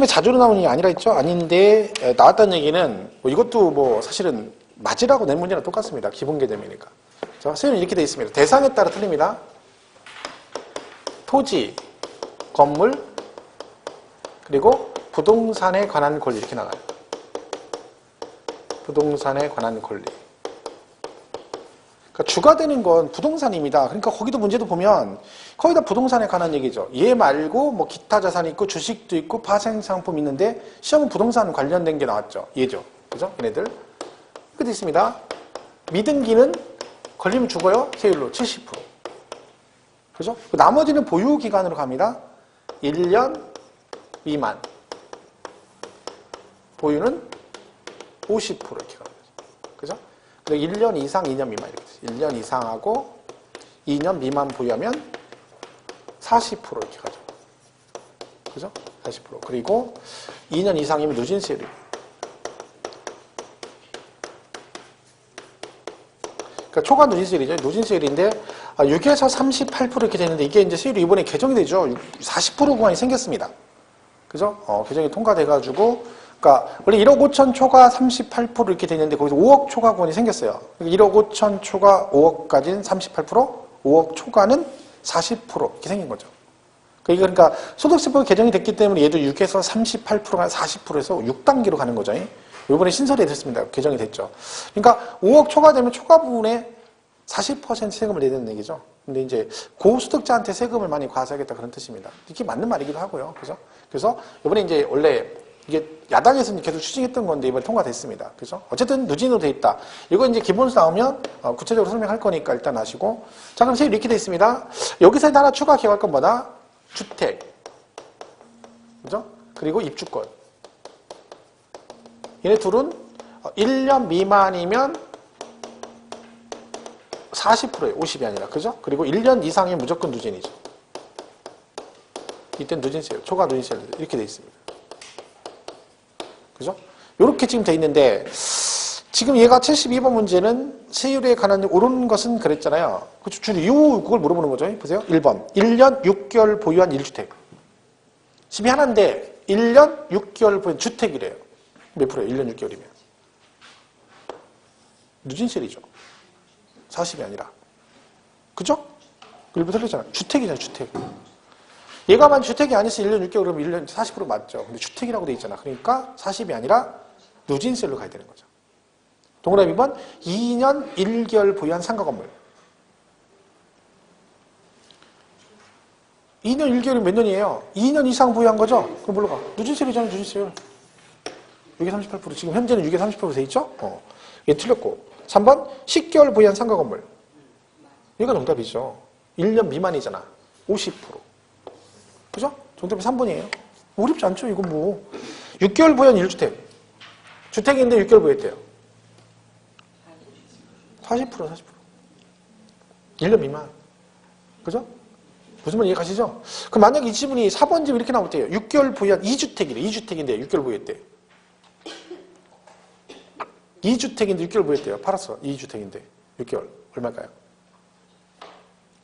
시험에 자주 나오는 게 아니라 했죠? 아닌데 나왔다는 얘기는 뭐 이것도 뭐 사실은 맞으라고 낸 문제랑 똑같습니다. 기본 개념이니까. 자, 선생님 이렇게 돼 있습니다. 대상에 따라 틀립니다. 토지, 건물, 그리고 부동산에 관한 권리 이렇게 나가요. 부동산에 관한 권리. 그러니까 주가 되는 건 부동산입니다. 그러니까 거기도 문제도 보면 거의 다 부동산에 관한 얘기죠. 얘 말고 뭐 기타 자산이 있고 주식도 있고 파생상품 있는데 시험은 부동산 관련된 게 나왔죠. 얘죠. 그죠? 얘네들. 끝에 있습니다. 미등기는 걸리면 죽어요. 세율로 70%. 그죠? 나머지는 보유 기간으로 갑니다. 1년 미만. 보유는 50% 이렇게 갑니다. 그죠? 그리고 1년 이상, 2년 미만 이렇게 돼요. 1년 이상하고 2년 미만 보유하면 40% 이렇게 가죠. 그죠? 40%. 그리고 2년 이상이면 누진세율이. 그러니까 초과 누진세율이죠. 누진세율인데 6에서 38% 이렇게 되는데 이게 이제 세율이 이번에 개정이 되죠. 40% 구간이 생겼습니다. 그죠? 개정이 통과돼가지고 그러니까 원래 1억 5천 초과 38% 이렇게 되는데 거기서 5억 초과 구간이 생겼어요. 1억 5천 초과 5억까지는 38%, 5억 초과는 40% 이렇게 생긴 거죠. 그러니까 소득세법 개정이 됐기 때문에 얘도 6에서 38%가 40%에서 6단계로 가는 거죠. 이번에 신설이 됐습니다. 개정이 됐죠. 그러니까 5억 초과되면 초과 부분에 40% 세금을 내야 되는 얘기죠. 근데 이제 고소득자한테 세금을 많이 과세하겠다 그런 뜻입니다. 이게 맞는 말이기도 하고요. 그죠? 그래서 이번에 이제 원래 이게 야당에서는 계속 추진했던 건데 이번에 통과됐습니다. 그죠? 어쨌든 누진으로 돼 있다. 이거 이제 기본수 나오면 구체적으로 설명할 거니까 일단 아시고. 자, 그럼 세율 이렇게 돼 있습니다. 여기서 하나 추가 기억할 건 뭐다? 주택. 그죠? 그리고 입주권. 얘네 둘은 1년 미만이면 40%예요. 50이 아니라. 그죠? 그리고 1년 이상이면 무조건 누진이죠. 이때는 누진세율, 초과 누진세율 이렇게 돼 있습니다. 그죠? 이렇게 지금 돼 있는데 지금 얘가 72번 문제는 세율에 관한 옳은 것은 그랬잖아요. 그렇죠? 주로 그걸 물어보는 거죠. 보세요. 1번. 1년 6개월 보유한 1주택. 집이 하나인데 1년 6개월 보유한 주택이래요. 몇 프로예요? 1년 6개월이면. 누진세율이죠. 40이 아니라. 그죠? 일부 틀렸잖아요. 주택이잖아요. 주택. 얘가만 주택이 아니서 1년 6개월 그러면 1년 40% 맞죠. 근데 주택이라고 돼 있잖아. 그러니까 40이 아니라 누진세율로 가야 되는 거죠. 동그라미 2번 2년 1개월 보유한 상가 건물. 2년 1개월이면 몇 년이에요? 2년 이상 보유한 거죠? 그럼 뭘로 가? 누진세율이잖아요. 누진세율. 6에 38%. 지금 현재는 6에 30% 돼 있죠? 얘 틀렸고. 3번 10개월 보유한 상가 건물. 얘가 정답이죠. 1년 미만이잖아. 50%. 그죠? 정답이 3번이에요. 어렵지 않죠? 이건 뭐. 6개월 보유한 1주택. 주택인데 6개월 보유했대요. 40%. 1년 미만. 그죠? 무슨 말 이해가시죠? 그럼 만약에 이 지문이 4번 집 이렇게 나올 때요. 6개월 보유한 2주택이래. 2주택인데 6개월 보유했대. 2주택인데 6개월 보유했대요. 팔았어. 2주택인데 6개월. 얼마일까요?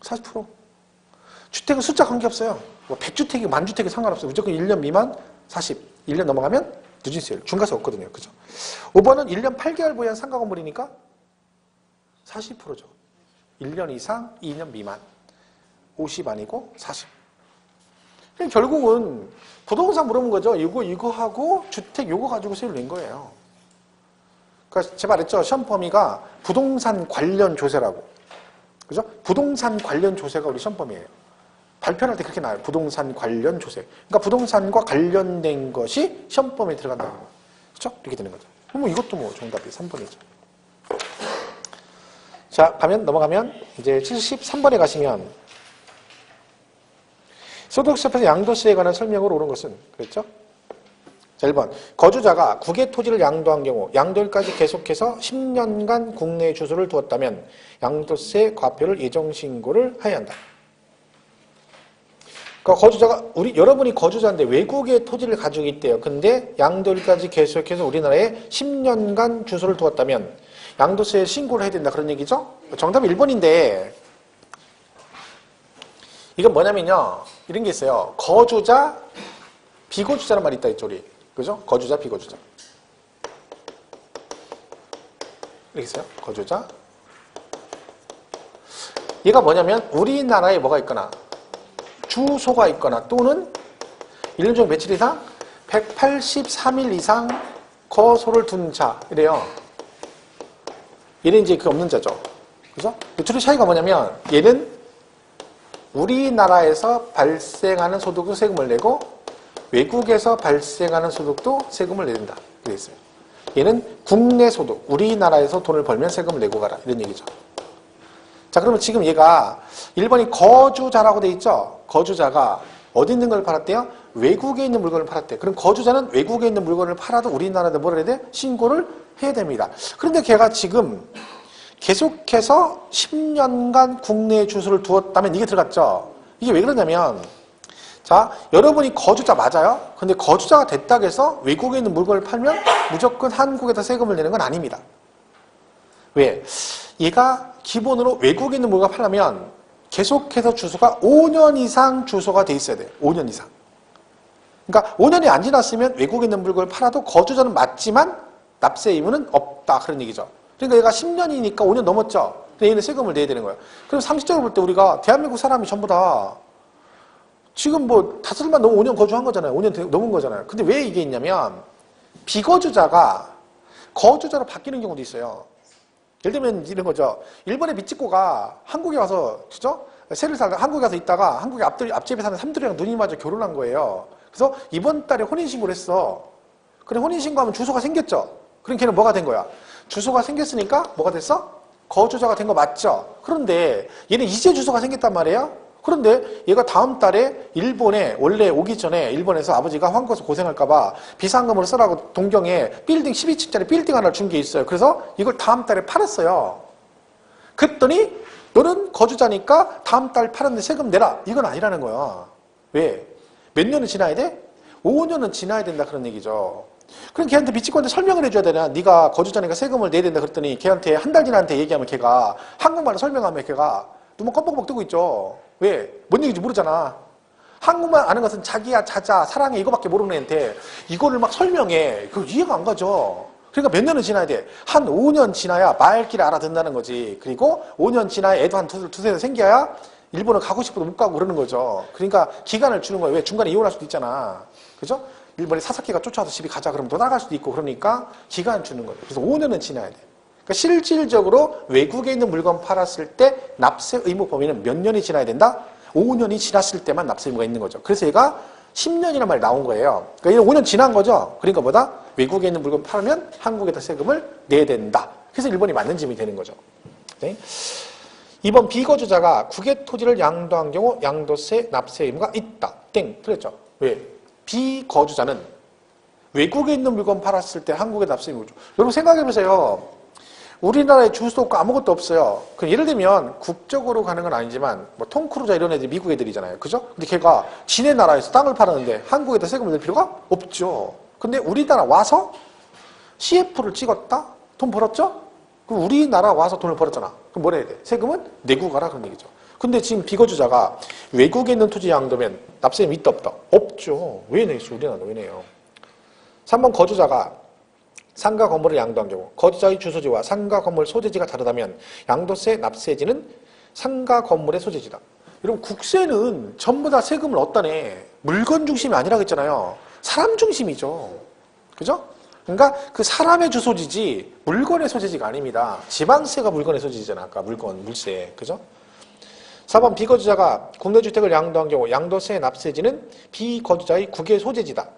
40%. 주택은 숫자 관계없어요. 뭐 100주택이 만주택이 상관없어요. 무조건 1년 미만 40. 1년 넘어가면 누진세율. 중과세 없거든요. 그죠? 5번은 1년 8개월 보유한 상가 건물이니까 40%죠. 1년 이상 2년 미만. 50 아니고 40. 결국은 부동산 물어본 거죠. 이거 하고 주택 요거 가지고 세율 낸 거예요. 그러니까 제가 말했죠. 시험 범위가 부동산 관련 조세라고. 그죠? 부동산 관련 조세가 우리 시험 범위예요. 발표할 때 그렇게 나와요. 부동산 관련 조세. 그러니까 부동산과 관련된 것이 시험 범위에 들어간다는 거. 그렇죠? 이렇게 되는 거죠. 그럼 이것도 뭐 정답이 3번이죠. 자, 넘어가면 이제 73번에 가시면 소득세법에서 양도세에 관한 설명으로 옳은 것은 그랬죠? 자, 1번. 거주자가 국외 토지를 양도한 경우 양도일까지 계속해서 10년간 국내에 주소를 두었다면 양도세 과표를 예정신고를 해야 한다. 그러니까 거주자가 여러분이 거주자인데 외국에 토지를 가지고 있대요. 근데 양도일까지 계속해서 우리나라에 10년간 주소를 두었다면 양도세 신고를 해야 된다. 그런 얘기죠? 정답이 1번인데 이건 뭐냐면요. 이런 게 있어요. 거주자 비거주자란 말이 있다 했죠, 우리. 그죠? 거주자, 비거주자. 이렇게 있어요. 거주자. 얘가 뭐냐면 우리나라에 뭐가 있거나 주소가 있거나 또는 1년 중 며칠 이상 183일 이상 거소를 둔 자 이래요. 얘는 이제 그 없는 자죠. 그죠? 이 둘의 차이가 뭐냐면 얘는 우리나라에서 발생하는 소득도 세금을 내고 외국에서 발생하는 소득도 세금을 내야 된다. 그래 있어요. 얘는 국내 소득, 우리나라에서 돈을 벌면 세금을 내고 가라. 이런 얘기죠. 자, 그러면 지금 얘가 1번이 거주자라고 돼 있죠? 거주자가 어디 있는 걸 팔았대요? 외국에 있는 물건을 팔았대. 그럼 거주자는 외국에 있는 물건을 팔아도 우리나라에 뭐라 해야 돼? 신고를 해야 됩니다. 그런데 걔가 지금 계속해서 10년간 국내에 주소를 두었다면 이게 들어갔죠? 이게 왜 그러냐면 자, 여러분이 거주자 맞아요? 근데 거주자가 됐다고 해서 외국에 있는 물건을 팔면 무조건 한국에다 세금을 내는 건 아닙니다. 왜? 얘가 기본으로 외국에 있는 물건을 팔려면 계속해서 주소가 5년 이상 주소가 돼 있어야 돼요. 5년 이상. 그러니까 5년이 안 지났으면 외국에 있는 물건을 팔아도 거주자는 맞지만 납세 의무는 없다. 그런 얘기죠. 그러니까 얘가 10년이니까 5년 넘었죠. 근데 얘는 세금을 내야 되는 거예요. 그럼 상식적으로 볼 때 우리가 대한민국 사람이 전부 다 지금 뭐 5살만 넘으면 5년 거주한 거잖아요. 5년 넘은 거잖아요. 근데 왜 이게 있냐면 비거주자가 거주자로 바뀌는 경우도 있어요. 예를 들면 이런 거죠. 일본의 미치코가 한국에 와서 그죠? 세를 살다 한국에 와서 있다가 한국에 앞집에 사는 삼돌이랑 눈이 맞아 결혼한 거예요. 그래서 이번 달에 혼인신고를 했어. 그래 혼인신고하면 주소가 생겼죠. 그럼 걔는 뭐가 된 거야? 주소가 생겼으니까 뭐가 됐어? 거주자가 된 거 맞죠? 그런데 얘는 이제 주소가 생겼단 말이에요. 그런데 얘가 다음 달에 일본에 원래 오기 전에 일본에서 아버지가 한국에서 고생할까봐 비상금으로 쓰라고 동경에 빌딩 12층짜리 빌딩 하나를 준 게 있어요. 그래서 이걸 다음 달에 팔았어요. 그랬더니 너는 거주자니까 다음 달 팔았는데 세금 내라. 이건 아니라는 거야. 왜? 몇 년은 지나야 돼? 5년은 지나야 된다 그런 얘기죠. 그럼 걔한테 미치코한테 설명을 해줘야 되나? 네가 거주자니까 세금을 내야 된다 그랬더니 걔한테 한 달 지나한테 얘기하면 걔가 한국말로 설명하면 걔가 눈만 껌뻑껌뻑 뜨고 있죠. 왜? 뭔 얘기인지 모르잖아. 한국말 아는 것은 자기야, 자자, 사랑해 이거밖에 모르는 애한테 이거를 막 설명해. 그거 이해가 안 가죠. 그러니까 몇 년은 지나야 돼. 한 5년 지나야 말귀를 알아듣는다는 거지. 그리고 5년 지나야 애도 한 두세 살 생겨야 일본을 가고 싶어도 못 가고 그러는 거죠. 그러니까 기간을 주는 거예요. 왜? 중간에 이혼할 수도 있잖아. 그죠? 일본에 사사키가 쫓아와서 집에 가자 그러면 또 나갈 수도 있고 그러니까 기간 주는 거예요. 그래서 5년은 지나야 돼. 그러니까 실질적으로 외국에 있는 물건 팔았을 때 납세 의무 범위는 몇 년이 지나야 된다? 5년이 지났을 때만 납세 의무가 있는 거죠. 그래서 얘가 10년이라는 말이 나온 거예요. 그러니까 얘는 5년 지난 거죠. 그러니까 뭐다? 외국에 있는 물건 팔면 한국에다 세금을 내야 된다. 그래서 일본이 맞는 짐이 되는 거죠. 네? 2번 비거주자가 국외 토지를 양도한 경우 양도세 납세 의무가 있다. 땡. 틀렸죠. 왜? 비거주자는 외국에 있는 물건 팔았을 때 한국에 납세 의무죠. 여러분 생각해보세요. 우리나라에 주소도 없고 아무것도 없어요. 그럼 예를 들면 국적으로 가는 건 아니지만 뭐 톰 크루즈 이런 애들이 미국 애들이잖아요. 그죠? 근데 걔가 지네 나라에서 땅을 팔았는데 한국에다 세금을 낼 필요가 없죠. 근데 우리나라 와서 CF를 찍었다? 돈 벌었죠? 그럼 우리나라 와서 돈을 벌었잖아. 그럼 뭐라 해야 돼? 세금은 내고 가라 그런 얘기죠. 근데 지금 비거주자가 외국에 있는 토지 양도면 납세금 있다 없다? 없죠. 왜 내겠어? 우리나라 왜 내요? 3번 거주자가 상가 건물을 양도한 경우 거주자의 주소지와 상가 건물 소재지가 다르다면 양도세 납세지는 상가 건물의 소재지다. 여러분 국세는 전부 다 세금을 얻다네. 물건 중심이 아니라고 했잖아요. 사람 중심이죠. 그죠? 그러니까 그 사람의 주소지지 물건의 소재지가 아닙니다. 지방세가 물건의 소재지잖아. 아까 물건, 물세. 그죠? 4번 비거주자가 국내 주택을 양도한 경우 양도세 납세지는 비거주자의 국외 소재지다.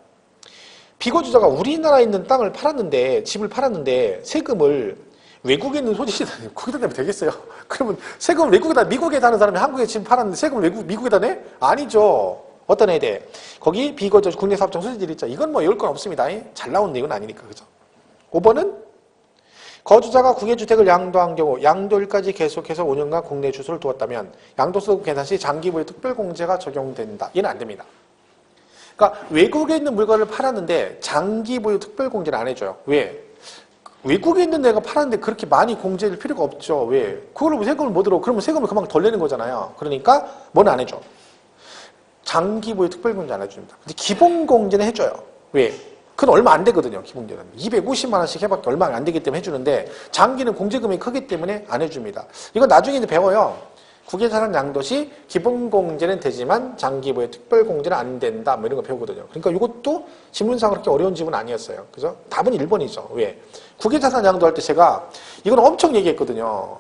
비거주자가 우리나라에 있는 땅을 팔았는데 집을 팔았는데 세금을 외국에 있는 소재지다 거기다 내면 되겠어요? 그러면 세금을 외국에다 미국에 사는 사람이 한국에 집 팔았는데 세금을 미국에다 내? 아니죠. 어떤 애에 대해 거기 비거주 국내 사업장 소재지를 있죠. 이건 뭐 열 건 없습니다. 잘 나온 내용은 아니니까 그죠? 5번은 거주자가 국외 주택을 양도한 경우 양도일까지 계속해서 5년간 국내 주소를 두었다면 양도소득 계산 시 장기부의 특별공제가 적용된다. 얘는 안 됩니다. 그러니까 외국에 있는 물건을 팔았는데 장기 보유 특별 공제를 안 해줘요. 왜? 외국에 있는 데가 팔았는데 그렇게 많이 공제할 필요가 없죠. 왜? 그걸로 세금을 못 들어. 그러면 세금을 그만큼 덜 내는 거잖아요. 그러니까 뭐는 안 해줘. 장기보유 특별공제 안 해줍니다. 근데 기본공제는 해줘요. 왜? 그건 얼마 안 되거든요. 기본공제는. 250만 원씩 해밖에 얼마 안 되기 때문에 해주는데 장기는 공제금액이 크기 때문에 안 해줍니다. 이건 나중에 이제 배워요. 국외자산 양도시 기본공제는 되지만 장기보유 특별공제는 안 된다. 뭐 이런 거 배우거든요. 그러니까 이것도 지문상 그렇게 어려운 지문 아니었어요. 그죠? 답은 1번이죠. 왜? 국외자산 양도할 때 제가 이건 엄청 얘기했거든요.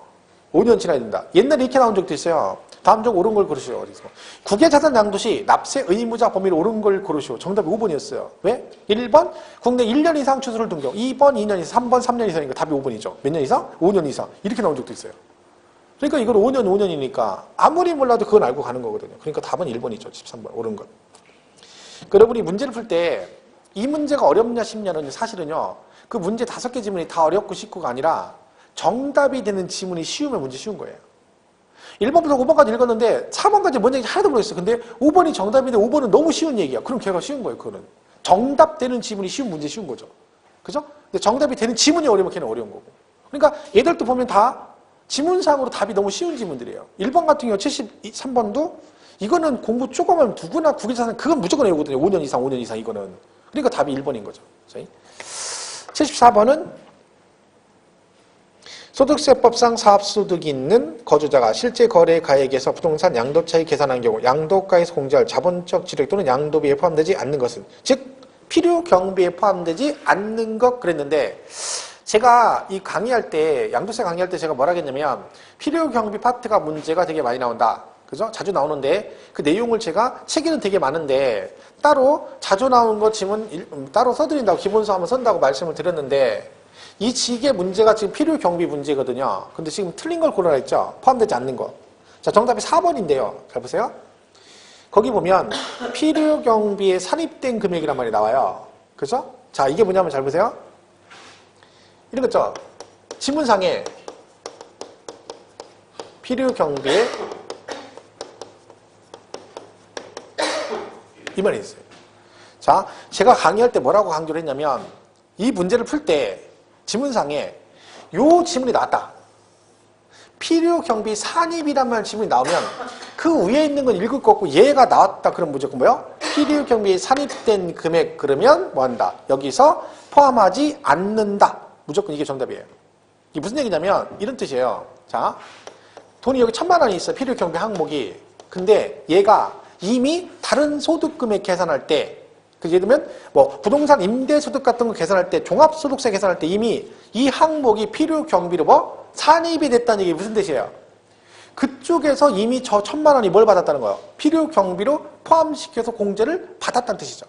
5년 지나야 된다. 옛날에 이렇게 나온 적도 있어요. 다음 중 옳은 걸 고르시오. 어디서. 국외자산 양도시 납세 의무자 범위를 옳은 걸 고르시오. 정답이 5번이었어요. 왜? 1번 국내 1년 이상 추수를 둔 경우 2번 2년 이상 3번 3년 이상이니까 답이 5번이죠. 몇 년 이상? 5년 이상. 이렇게 나온 적도 있어요. 그러니까 이걸 5년 5년이니까 아무리 몰라도 그건 알고 가는 거거든요. 그러니까 답은 1번이죠. 13번 옳은 것. 여러분이 문제를 풀 때 이 문제가 어렵냐 쉽냐는 사실은요. 그 문제 5개 지문이 다 어렵고 쉽고가 아니라 정답이 되는 지문이 쉬우면 문제 쉬운 거예요. 1번부터 5번까지 읽었는데 4번까지 뭔 얘기인지 하나도 모르겠어요. 근데 5번이 정답인데 5번은 너무 쉬운 얘기야. 그럼 걔가 쉬운 거예요. 그거는. 정답 되는 지문이 쉬운 문제 쉬운 거죠. 그죠? 근데 정답이 되는 지문이 어려우면 걔는 어려운 거고. 그러니까 얘들도 보면 다 지문상으로 답이 너무 쉬운 지문들이에요. 1번 같은 경우 73번도 이거는 공부 조금 하면 누구나 국외자산 그건 무조건 외우거든요. 5년 이상 이거는. 그러니까 답이 1번인 거죠. 74번은 소득세법상 사업소득이 있는 거주자가 실제 거래 가액에서 부동산 양도차익 계산한 경우 양도가에서 공제할 자본적 지력 또는 양도비에 포함되지 않는 것은 즉 필요 경비에 포함되지 않는 것 그랬는데 제가 이 강의할 때 양도세 강의할 때 제가 뭐라 했냐면 필요 경비 파트가 문제가 되게 많이 나온다. 그죠? 자주 나오는데 그 내용을 제가 책에는 되게 많은데 따로 자주 나오는 거 지문 따로 써드린다고 기본서 한번 쓴다고 말씀을 드렸는데 이 지게 문제가 지금 필요 경비 문제거든요. 근데 지금 틀린 걸 고르라 했죠? 포함되지 않는 거. 자, 정답이 4번인데요. 잘 보세요. 거기 보면 필요 경비에 산입된 금액이란 말이 나와요. 그죠? 자, 이게 뭐냐면 잘 보세요. 이런 거죠. 지문상에 필요 경비에 이 말이 있어요. 자, 제가 강의할 때 뭐라고 강조를 했냐면 이 문제를 풀 때 지문상에 요 지문이 나왔다. 필요 경비 산입이라는 지문이 나오면 그 위에 있는 건 읽을 거 없고 얘가 나왔다. 그럼 무조건 뭐요? 필요 경비에 산입된 금액 그러면 뭐 한다? 여기서 포함하지 않는다. 무조건 이게 정답이에요. 이게 무슨 얘기냐면 이런 뜻이에요. 자, 돈이 여기 1,000만 원이 있어. 필요 경비 항목이. 근데 얘가 이미 다른 소득 금액 계산할 때 예를 들면 뭐 부동산 임대소득 같은 거 계산할 때 종합소득세 계산할 때 이미 이 항목이 필요 경비로 뭐 산입이 됐다는 얘기 무슨 뜻이에요? 그쪽에서 이미 저 1,000만 원이 뭘 받았다는 거예요? 필요 경비로 포함시켜서 공제를 받았다는 뜻이죠.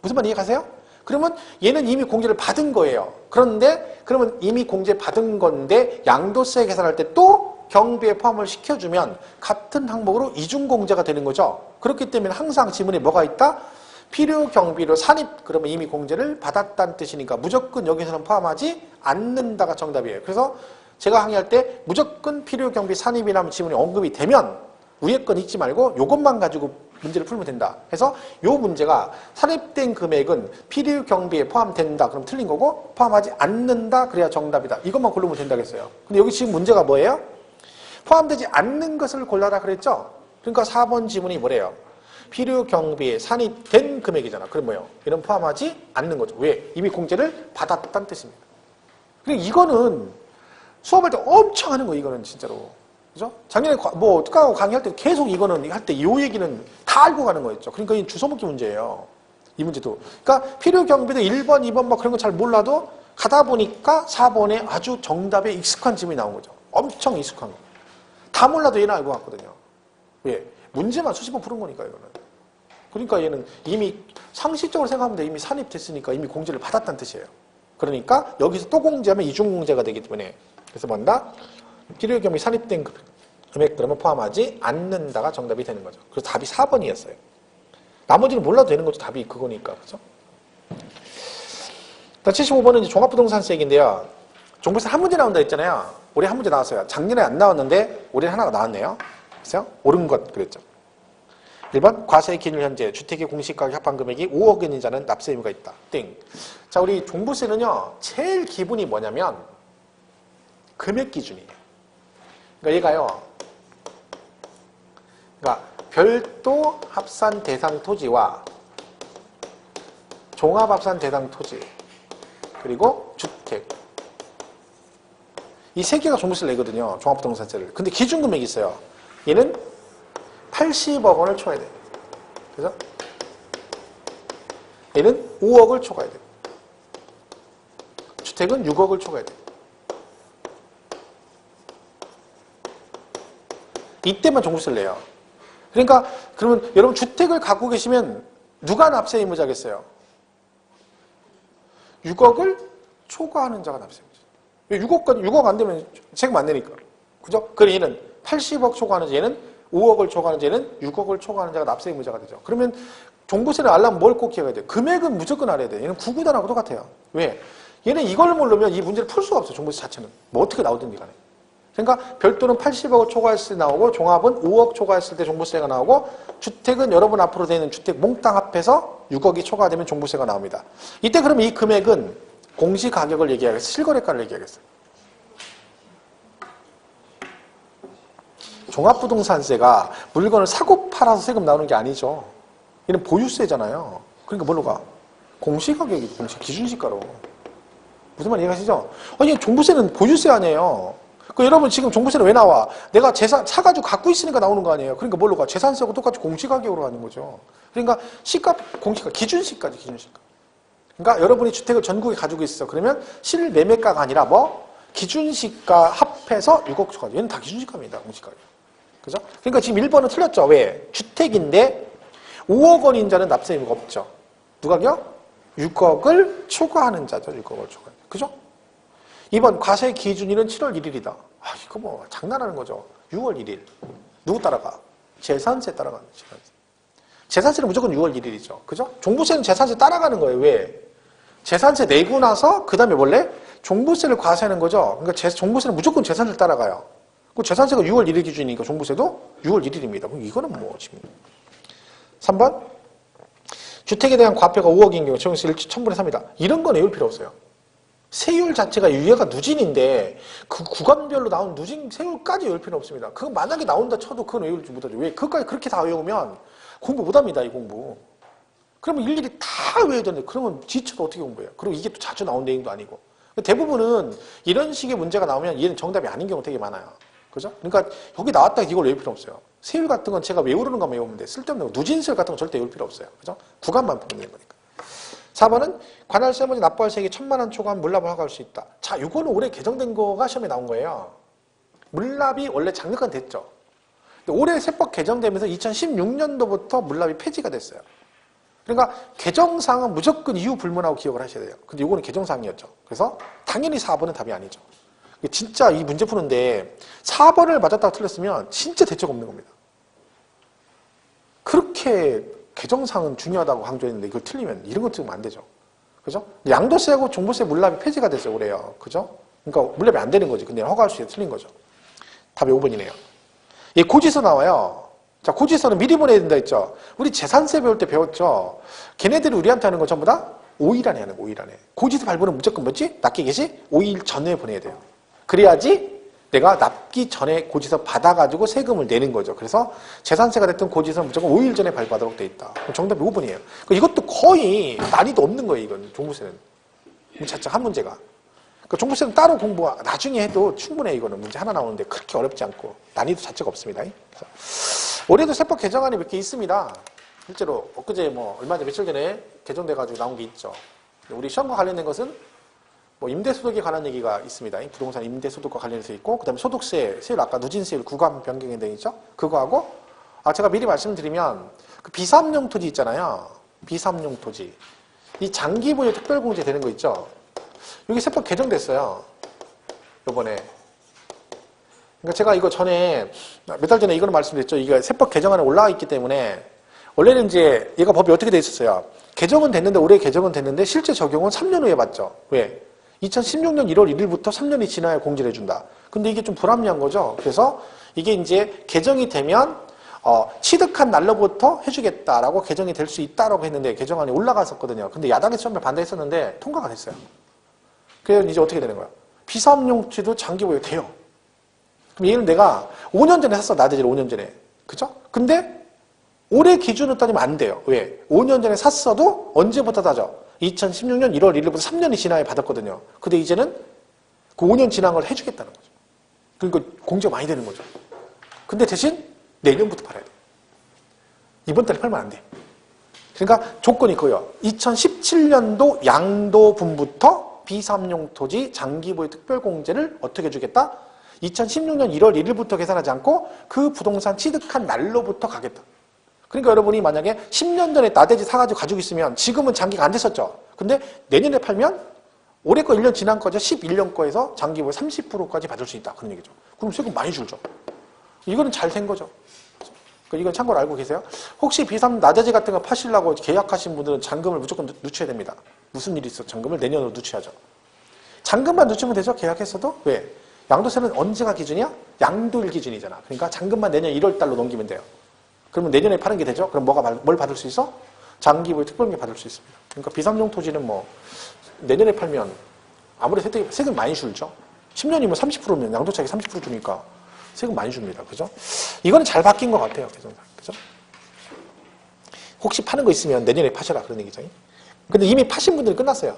무슨 말 이해가세요? 그러면 얘는 이미 공제를 받은 거예요. 그런데 그러면 이미 공제 받은 건데 양도세 계산할 때 또 경비에 포함을 시켜주면 같은 항목으로 이중공제가 되는 거죠. 그렇기 때문에 항상 지문에 뭐가 있다? 필요 경비로 산입 그러면 이미 공제를 받았다는 뜻이니까 무조건 여기서는 포함하지 않는다가 정답이에요. 그래서 제가 항의할 때 무조건 필요 경비 산입이라는 지문이 언급이 되면 위에 건 읽지 말고 요것만 가지고 문제를 풀면 된다. 그래서 요 문제가 산입된 금액은 필요 경비에 포함된다. 그럼 틀린 거고 포함하지 않는다. 그래야 정답이다. 이것만 고르면 된다겠어요. 근데 여기 지금 문제가 뭐예요? 포함되지 않는 것을 골라라 그랬죠? 그러니까 4번 지문이 뭐래요? 필요 경비에 산입된 금액이잖아. 그럼 뭐예요? 이런 포함하지 않는 거죠. 왜? 이미 공제를 받았다는 뜻입니다. 그러니까 이거는 수업할 때 엄청 하는 거예요. 이거는 진짜로. 그죠? 작년에 뭐 특강하고 강의할 때 계속 이거는 할 때 이 얘기는 다 알고 가는 거였죠. 그러니까 이 주워먹기 문제예요. 이 문제도. 그러니까 필요 경비도 1번, 2번 막 그런 거 잘 몰라도 가다 보니까 4번에 아주 정답에 익숙한 지문이 나온 거죠. 엄청 익숙한 거. 다 몰라도 얘는 알고 갔거든요. 왜? 문제만 수십 번 푸는 거니까 이거는. 그러니까 얘는 이미 상식적으로 생각하면 돼. 이미 산입됐으니까 이미 공제를 받았다는 뜻이에요. 그러니까 여기서 또 공제하면 이중공제가 되기 때문에 그래서 뭔다? 필요 경비 산입된 금액 그러면 포함하지 않는다가 정답이 되는 거죠. 그래서 답이 4번이었어요. 나머지는 몰라도 되는 거죠. 답이 그거니까. 그죠? 75번은 이제 종합부동산세액인데요. 종부세 한 문제 나온다 했잖아요. 올해 한 문제 나왔어요. 작년에 안 나왔는데 올해 하나가 나왔네요. 그래서 옳은 것 그랬죠. 1번 과세 기준일 현재 주택의 공시가격 합한 금액이 5억 원인 자는 납세 의무가 있다. 땡. 자, 우리 종부세는요. 제일 기본이 뭐냐면 금액 기준이에요. 그러니까 얘가요. 그러니까 별도 합산 대상 토지와 종합 합산 대상 토지 그리고 주택 이 세 개가 종부세를 내거든요. 종합부동산세를. 근데 기준금액이 있어요. 얘는 80억 원을 초과해야 돼요. 그죠? 얘는 5억을 초과해야 돼요. 주택은 6억을 초과해야 돼요. 이때만 종부세를 내요. 그러니까 그러면 여러분 주택을 갖고 계시면 누가 납세 의무자겠어요? 6억을 초과하는 자가 납세 의무자. 6억 안 되면 세금 안 내니까. 그죠? 그럼 얘는 80억 초과하는 자, 얘는 5억을 초과하는 자, 얘는 6억을 초과하는 자가 납세 의무자가 되죠. 그러면 종부세를 알려면 뭘 꼭 기억해야 돼요? 금액은 무조건 알아야 돼요. 얘는 구구단하고 똑같아요. 왜? 얘는 이걸 모르면 이 문제를 풀 수가 없어요. 종부세 자체는. 뭐 어떻게 나오든지 간에. 그러니까 별도는 80억을 초과했을 때 나오고 종합은 5억 초과했을 때 종부세가 나오고 주택은 여러분 앞으로 되는 주택 몽땅 합해서 6억이 초과되면 종부세가 나옵니다. 이때 그럼 이 금액은 공시가격을 얘기하겠어요? 실거래가를 얘기하겠어요? 종합부동산세가 물건을 사고 팔아서 세금 나오는 게 아니죠. 얘는 보유세잖아요. 그러니까 뭘로 가? 공시가격이 기준시가로. 무슨 말 이해가시죠? 아니 종부세는 보유세 아니에요. 그 여러분 지금 종부세는 왜 나와? 내가 재산 사가지고 갖고 있으니까 나오는 거 아니에요. 그러니까 뭘로 가? 재산세하고 똑같이 공시가격으로 가는 거죠. 그러니까 시가 공시가 기준시가지 기준시가. 그러니까 여러분이 주택을 전국에 가지고 있어. 그러면 실매매가가 아니라 뭐 기준시가 합해서 6억 초과. 얘는 다 기준시가입니다. 공시가격. 그죠? 그러니까 지금 1번은 틀렸죠. 왜? 주택인데 5억 원인 자는 납세 의무가 없죠. 누가요? 6억을 초과하는 자죠. 6억을 초과하는. 그죠? 2번 과세 기준일은 7월 1일이다. 아, 이거 뭐 장난하는 거죠. 6월 1일. 누구 따라가? 재산세 따라가는 재산세. 재산세는 무조건 6월 1일이죠. 그죠? 종부세는 재산세 따라가는 거예요. 왜? 재산세 내고 나서 그 다음에 원래 종부세를 과세하는 거죠. 그러니까 종부세는 무조건 재산세를 따라가요. 그 재산세가 6월 1일 기준이니까 종부세도 6월 1일입니다. 그럼 이거는 뭐 지금. 3번 주택에 대한 과표가 5억인 경우 적용세 천분의 3이다. 이런 건 외울 필요 없어요. 세율 자체가 유예가 누진인데 그 구간별로 나온 누진 세율까지 외울 필요는 없습니다. 그거 만약에 나온다 쳐도 그건 외우지 못하죠. 왜? 그것까지 그렇게 다 외우면 공부 못합니다. 이 공부. 그러면 일일이 다 외워야 되는데 그러면 지쳐도 어떻게 공부해요? 그리고 이게 또 자주 나온 내용도 아니고. 대부분은 이런 식의 문제가 나오면 얘는 정답이 아닌 경우 되게 많아요. 그죠? 그러니까 여기 나왔다 이걸 외울 필요 없어요. 세율 같은 건 제가 외우는 것만 외우면 돼. 쓸데없는 거. 누진세율 같은 건 절대 외울 필요 없어요. 그죠? 구간만 보면 되는 거니까. 4번은 관할세 먼지 납부할 세액이 1,000만 원 초과하면 물납을 허가할 수 있다. 자, 이거는 올해 개정된 거가 시험에 나온 거예요. 물납이 원래 작년까지 됐죠. 근데 올해 세법 개정되면서 2016년도부터 물납이 폐지가 됐어요. 그러니까 개정사항은 무조건 이유 불문하고 기억을 하셔야 돼요. 근데 이거는 개정사항이었죠. 그래서 당연히 4번은 답이 아니죠. 진짜 이 문제 푸는데 4번을 맞았다고 틀렸으면 진짜 대책 없는 겁니다. 그렇게 개정상은 중요하다고 강조했는데 이걸 틀리면 이런 것 찍으면 안 되죠. 그죠? 양도세하고 종부세 물납이 폐지가 됐어요, 올해요. 그죠? 그러니까 물납이 안 되는 거지. 근데 허가할 수 있게 틀린 거죠. 답이 5번이네요. 이 고지서 나와요. 자, 고지서는 미리 보내야 된다 했죠. 우리 재산세 배울 때 배웠죠. 걔네들이 우리한테 하는 건 전부 다 5일 안에 하는 거, 5일 안에. 고지서 발부는 무조건 뭐지? 납기 개시 5일 전에 보내야 돼요. 그래야지 내가 납기 전에 고지서 받아가지고 세금을 내는 거죠. 그래서 재산세가 됐든 고지서는 무조건 5일 전에 발부하도록 돼 있다. 정답이 5번이에요. 이것도 거의 난이도 없는 거예요. 이건 종부세는. 자체 한 문제가. 그러니까 종부세는 따로 공부 나중에 해도 충분해. 이거는 문제 하나 나오는데 그렇게 어렵지 않고 난이도 자체가 없습니다. 그래서 올해도 세법 개정안이 몇 개 있습니다. 실제로 엊그제 뭐 얼마 전에 며칠 전에 개정돼가지고 나온 게 있죠. 우리 시험과 관련된 것은 뭐 임대소득에 관한 얘기가 있습니다. 부동산 임대소득과 관련해서 있고, 그 다음에 소득세, 세율, 아까 누진세율 구간 변경에 대해 있죠? 그거하고, 제가 미리 말씀드리면, 그 비삼용 토지 있잖아요. 비삼용 토지. 이 장기 보유 특별공제 되는 거 있죠? 여기 세법 개정됐어요. 요번에. 그러니까 제가 이거 전에, 몇 달 전에 이거는 말씀드렸죠. 이게 세법 개정안에 올라와 있기 때문에, 원래는 이제 얘가 법이 어떻게 돼 있었어요? 개정은 됐는데, 올해 개정은 됐는데, 실제 적용은 3년 후에 받죠. 왜? 2016년 1월 1일부터 3년이 지나야 공제를 해준다. 근데 이게 좀 불합리한 거죠. 그래서 이게 이제 개정이 되면 취득한 날로부터 해주겠다라고 개정이 될 수 있다라고 했는데 개정안이 올라갔었거든요. 근데 야당에서 처음에 반대했었는데 통과가 됐어요. 그래서 이제 어떻게 되는 거야? 비삼용지도 장기 보유 돼요. 그럼 얘는 내가 5년 전에 샀어. 나대지를 5년 전에. 그죠? 근데 올해 기준으로 따지면 안 돼요. 왜? 5년 전에 샀어도 언제부터 따져? 2016년 1월 1일부터 3년이 지나야 받았거든요. 근데 이제는 그 5년 지난 걸 해주겠다는 거죠. 그러니까 공제가 많이 되는 거죠. 근데 대신 내년부터 팔아야 돼요. 이번 달에 팔면 안 돼. 그러니까 조건이 그거예요. 2017년도 양도분부터 비삼용 토지 장기보유 특별공제를 어떻게 주겠다? 2016년 1월 1일부터 계산하지 않고 그 부동산 취득한 날로부터 가겠다. 그러니까 여러분이 만약에 10년 전에 나대지 사가지고 가지고 있으면 지금은 장기가 안 됐었죠. 근데 내년에 팔면 올해 거 1년 지난 거죠. 11년 거에서 장기보유 30%까지 받을 수 있다. 그런 얘기죠. 그럼 세금 많이 줄죠. 이거는 잘 된 거죠. 이건 참고로 알고 계세요? 혹시 비삼 나대지 같은 거 파시려고 계약하신 분들은 잔금을 무조건 늦춰야 됩니다. 무슨 일이 있어? 잔금을 내년으로 늦춰야죠. 잔금만 늦추면 되죠? 계약했어도? 왜? 양도세는 언제가 기준이야? 양도일 기준이잖아. 그러니까 잔금만 내년 1월 달로 넘기면 돼요. 그러면 내년에 파는 게 되죠? 그럼 뭘 받을 수 있어? 장기보유 특별공제 받을 수 있습니다. 그러니까 비삼용 토지는 뭐 내년에 팔면 아무리 세금 많이 줄죠? 10년이면 30%면 양도차익 30% 주니까 세금 많이 줍니다. 그죠? 이거는 잘 바뀐 것 같아요. 개정상. 그죠? 혹시 파는 거 있으면 내년에 파셔라. 그런 얘기죠. 근데 이미 파신 분들은 끝났어요.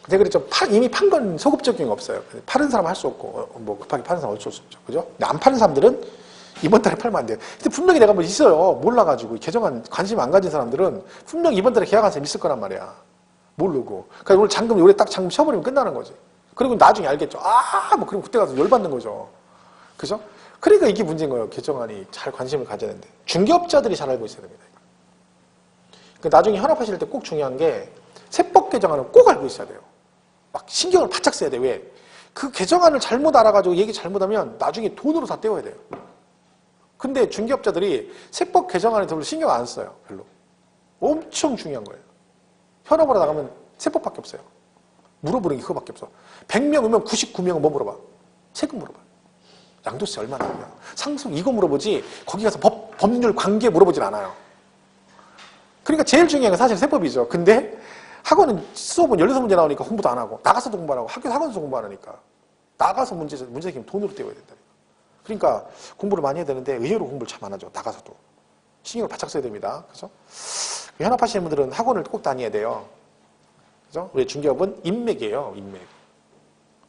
제가 그랬죠. 이미 판 건 소급 적용이 없어요. 파는 사람은 할 수 없고, 뭐 급하게 파는 사람은 어쩔 수 없죠. 그죠? 근데 안 파는 사람들은 이번 달에 팔면 안 돼요. 근데 분명히 내가 뭐 있어요. 몰라가지고. 개정안 관심 안 가진 사람들은 분명히 이번 달에 계약한 사람 있을 거란 말이야. 모르고. 그러니까 오늘 잔금, 올해 딱 잔금 쳐버리면 끝나는 거지. 그리고 나중에 알겠죠. 뭐 그럼 그때 가서 열받는 거죠. 그죠? 그러니까 이게 문제인 거예요. 개정안이 잘 관심을 가져야 되는데. 중개업자들이 잘 알고 있어야 됩니다. 그러니까 나중에 현업하실 때 꼭 중요한 게 세법 개정안은 꼭 알고 있어야 돼요. 막 신경을 바짝 써야 돼. 왜? 그 개정안을 잘못 알아가지고 얘기 잘못하면 나중에 돈으로 다 떼어야 돼요. 근데 중개업자들이 세법 개정안에 별로 신경 안 써요. 별로. 엄청 중요한 거예요. 현업으로 나가면 세법밖에 없어요. 물어보는 게 그거밖에 없어. 100명 오면 99명은 뭐 물어봐? 세금 물어봐. 양도세 얼마나 하냐? 상속 이거 물어보지 거기 가서 법률 관계 물어보진 않아요. 그러니까 제일 중요한 건 사실 세법이죠. 근데 학원은 수업은 16문제 나오니까 공부도 안 하고 나가서도 공부 안 하고 학원에서 공부 안 하니까 나가서 문제 생기면 돈으로 떼어야 된다. 그러니까 공부를 많이 해야 되는데 의외로 공부를 참 안 하죠. 나가서도. 신경을 바짝 써야 됩니다. 그죠? 현업하시는 분들은 학원을 꼭 다녀야 돼요. 그죠? 우리 중개업은 인맥이에요.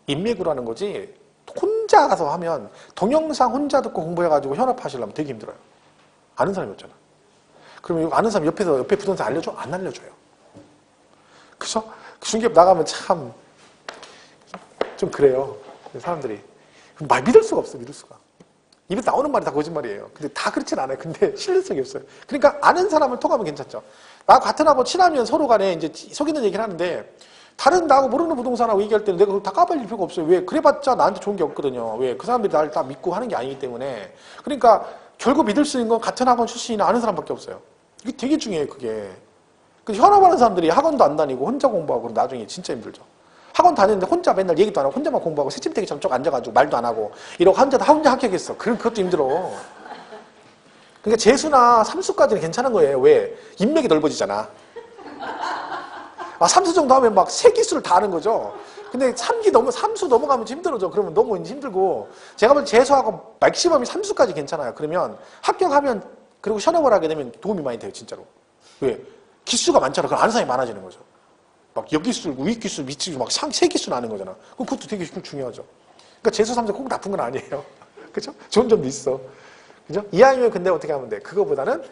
인맥으로 하는 거지 혼자 가서 하면 동영상 혼자 듣고 공부해가지고 현업하시려면 되게 힘들어요. 아는 사람이 없잖아. 그러면 아는 사람 옆에 부동산 알려줘? 안 알려줘요. 그죠? 중개업 나가면 참 좀 그래요. 사람들이. 말 믿을 수가 없어, 믿을 수가. 입에서 나오는 말이 다 거짓말이에요. 근데 다 그렇진 않아요. 근데 신뢰성이 없어요. 그러니까 아는 사람을 통하면 괜찮죠. 나 같은 하고 친하면 서로 간에 이제 속이는 얘기를 하는데 다른 나하고 모르는 부동산하고 얘기할 때는 내가 그걸 다 까발릴 필요가 없어요. 왜? 그래봤자 나한테 좋은 게 없거든요. 왜? 그 사람들이 나를 다 믿고 하는 게 아니기 때문에. 그러니까 결국 믿을 수 있는 건 같은 학원 출신이나 아는 사람밖에 없어요. 이게 되게 중요해요, 그게. 근데 현업하는 사람들이 학원도 안 다니고 혼자 공부하고 나중에 진짜 힘들죠. 학원 다니는데 혼자 맨날 얘기도 안 하고 혼자만 공부하고 새침대기처럼 쭉 앉아가지고 말도 안 하고 이러고 혼자 합격했어. 그것도 힘들어. 그러니까 재수나 삼수까지는 괜찮은 거예요. 왜? 인맥이 넓어지잖아. 삼수 정도 하면 막 세 기수를 다 아는 거죠. 근데 삼수 넘어가면 힘들어져. 그러면 너무 힘들고 제가 볼 때 재수하고 맥시멈이 삼수까지 괜찮아요. 그러면 합격하면 그리고 현업을 하게 되면 도움이 많이 돼요. 진짜로. 왜? 기수가 많잖아. 그럼 아는 사람이 많아지는 거죠. 막 여기수, 위기수, 밑기수, 막 세 기수는 아는 거잖아. 그럼 그것도 되게 중요하죠. 그러니까 재수, 삼수 꼭 나쁜 건 아니에요. 그죠? 좋은 점도 있어. 그죠? 이왕이면 근데 어떻게 하면 돼? 그거보다는,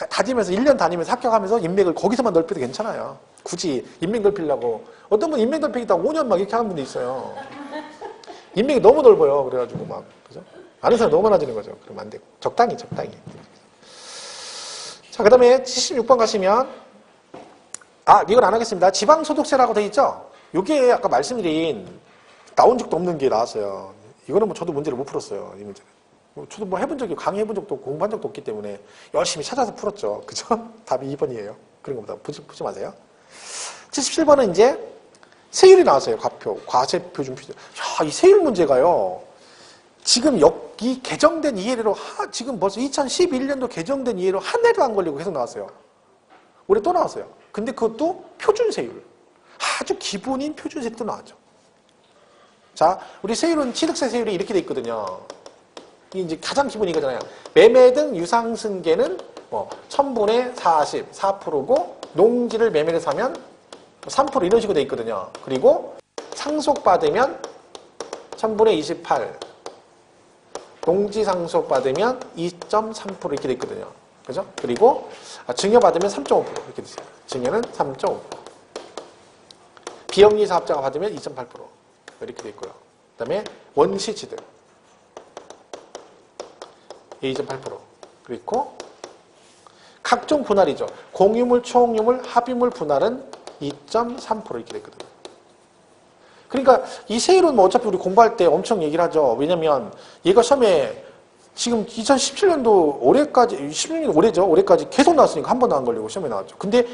다니면서 1년 다니면서 합격하면서 인맥을 거기서만 넓혀도 괜찮아요. 굳이 인맥 넓히려고. 어떤 분 인맥 넓히겠다고 5년 막 이렇게 하는 분도 있어요. 인맥이 너무 넓어요. 그래가지고 막, 그죠? 아는 사람 너무 많아지는 거죠. 그러면 안 되고. 적당히. 자, 그 다음에 76번 가시면, 이건 안 하겠습니다. 지방소득세라고 돼 있죠? 요게 아까 말씀드린 나온 적도 없는 게 나왔어요. 이거는 뭐 저도 문제를 못 풀었어요. 이 문제는. 저도 뭐 강의해본 적도 없고 공부한 적도 없기 때문에 열심히 찾아서 풀었죠. 그죠? 답이 2번이에요. 그런 것보다 보지 마세요. 77번은 이제 세율이 나왔어요. 과세표 준표준. 이 세율 문제가요. 지금 여기 개정된 이해로 지금 벌써 2011년도 개정된 이해로 한 해도 안 걸리고 계속 나왔어요. 올해 또 나왔어요. 근데 그것도 표준세율. 아주 기본인 표준세율도 나왔죠. 자, 우리 세율은 취득세 세율이 이렇게 돼 있거든요. 이게 이제 가장 기본이 이거잖아요. 매매 등 유상승계는 뭐 1000분의 40, 4%고 농지를 매매를 사면 3% 이런 식으로 돼 있거든요. 그리고 상속받으면 1000분의 28, 농지 상속받으면 2.3% 이렇게 돼 있거든요. 그죠? 그리고 증여받으면 3.5% 이렇게 돼 있어요. 증여는 3.5%. 비영리 사업자가 받으면 2.8% 이렇게 돼 있고요. 그 다음에 원시취득 2.8%. 그리고 각종 분할이죠. 공유물, 총유물, 합유물 분할은 2.3% 이렇게 됐거든요. 그러니까 이 세율은 뭐 어차피 우리 공부할 때 엄청 얘기를 하죠. 왜냐면 얘가 시험에 지금 2017년도 올해까지, 16년 올해죠. 올해까지 계속 나왔으니까 한 번도 안 걸리고 시험에 나왔죠. 근데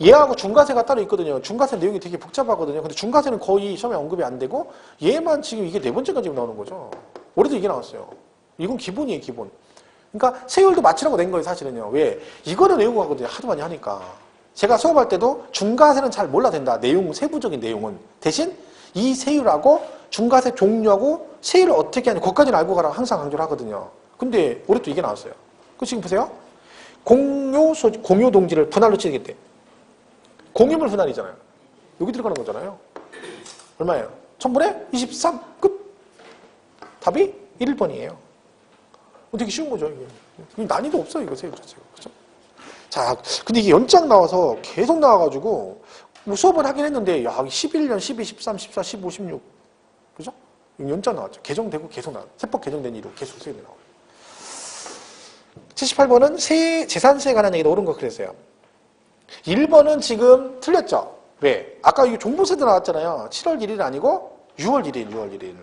얘하고 중과세가 따로 있거든요. 중과세 내용이 되게 복잡하거든요. 근데 중과세는 거의 시험에 언급이 안 되고 얘만 지금 이게 4번째가 지금 나오는 거죠. 올해도 이게 나왔어요. 이건 기본이에요, 기본. 그러니까 세율도 맞추라고 낸 거예요, 사실은요. 왜? 이거는 외우고 가거든요. 하도 많이 하니까. 제가 수업할 때도 중과세는 잘 몰라도 된다. 내용, 세부적인 내용은. 대신 이 세율하고 중과세 종류하고 세율을 어떻게 하냐. 그것까지는 알고 가라고 항상 강조를 하거든요. 근데 올해 또 이게 나왔어요. 그 지금 보세요. 공유 동지를 분할로 치겠대. 공유물 분할이잖아요. 여기 들어가는 거잖아요. 얼마예요? 1000분의 23. 끝. 답이 1번이에요. 되게 쉬운 거죠, 이게. 난이도 없어요, 이거 세율 자체가. 그죠? 자, 근데 이게 연장 나와서 계속 나와가지고, 뭐 수업은 하긴 했는데, 야, 11년, 12, 13, 14, 15, 16. 그죠? 연장 나왔죠. 개정되고 계속 나와요. 세법 개정된 이후 계속 세율이 나와요. 78번은 재산세에 관한 얘기도 옳은 거 그랬어요. 1번은 지금 틀렸죠? 왜? 아까 이거 종부세도 나왔잖아요. 7월 1일 아니고 6월 1일, 6월 1일.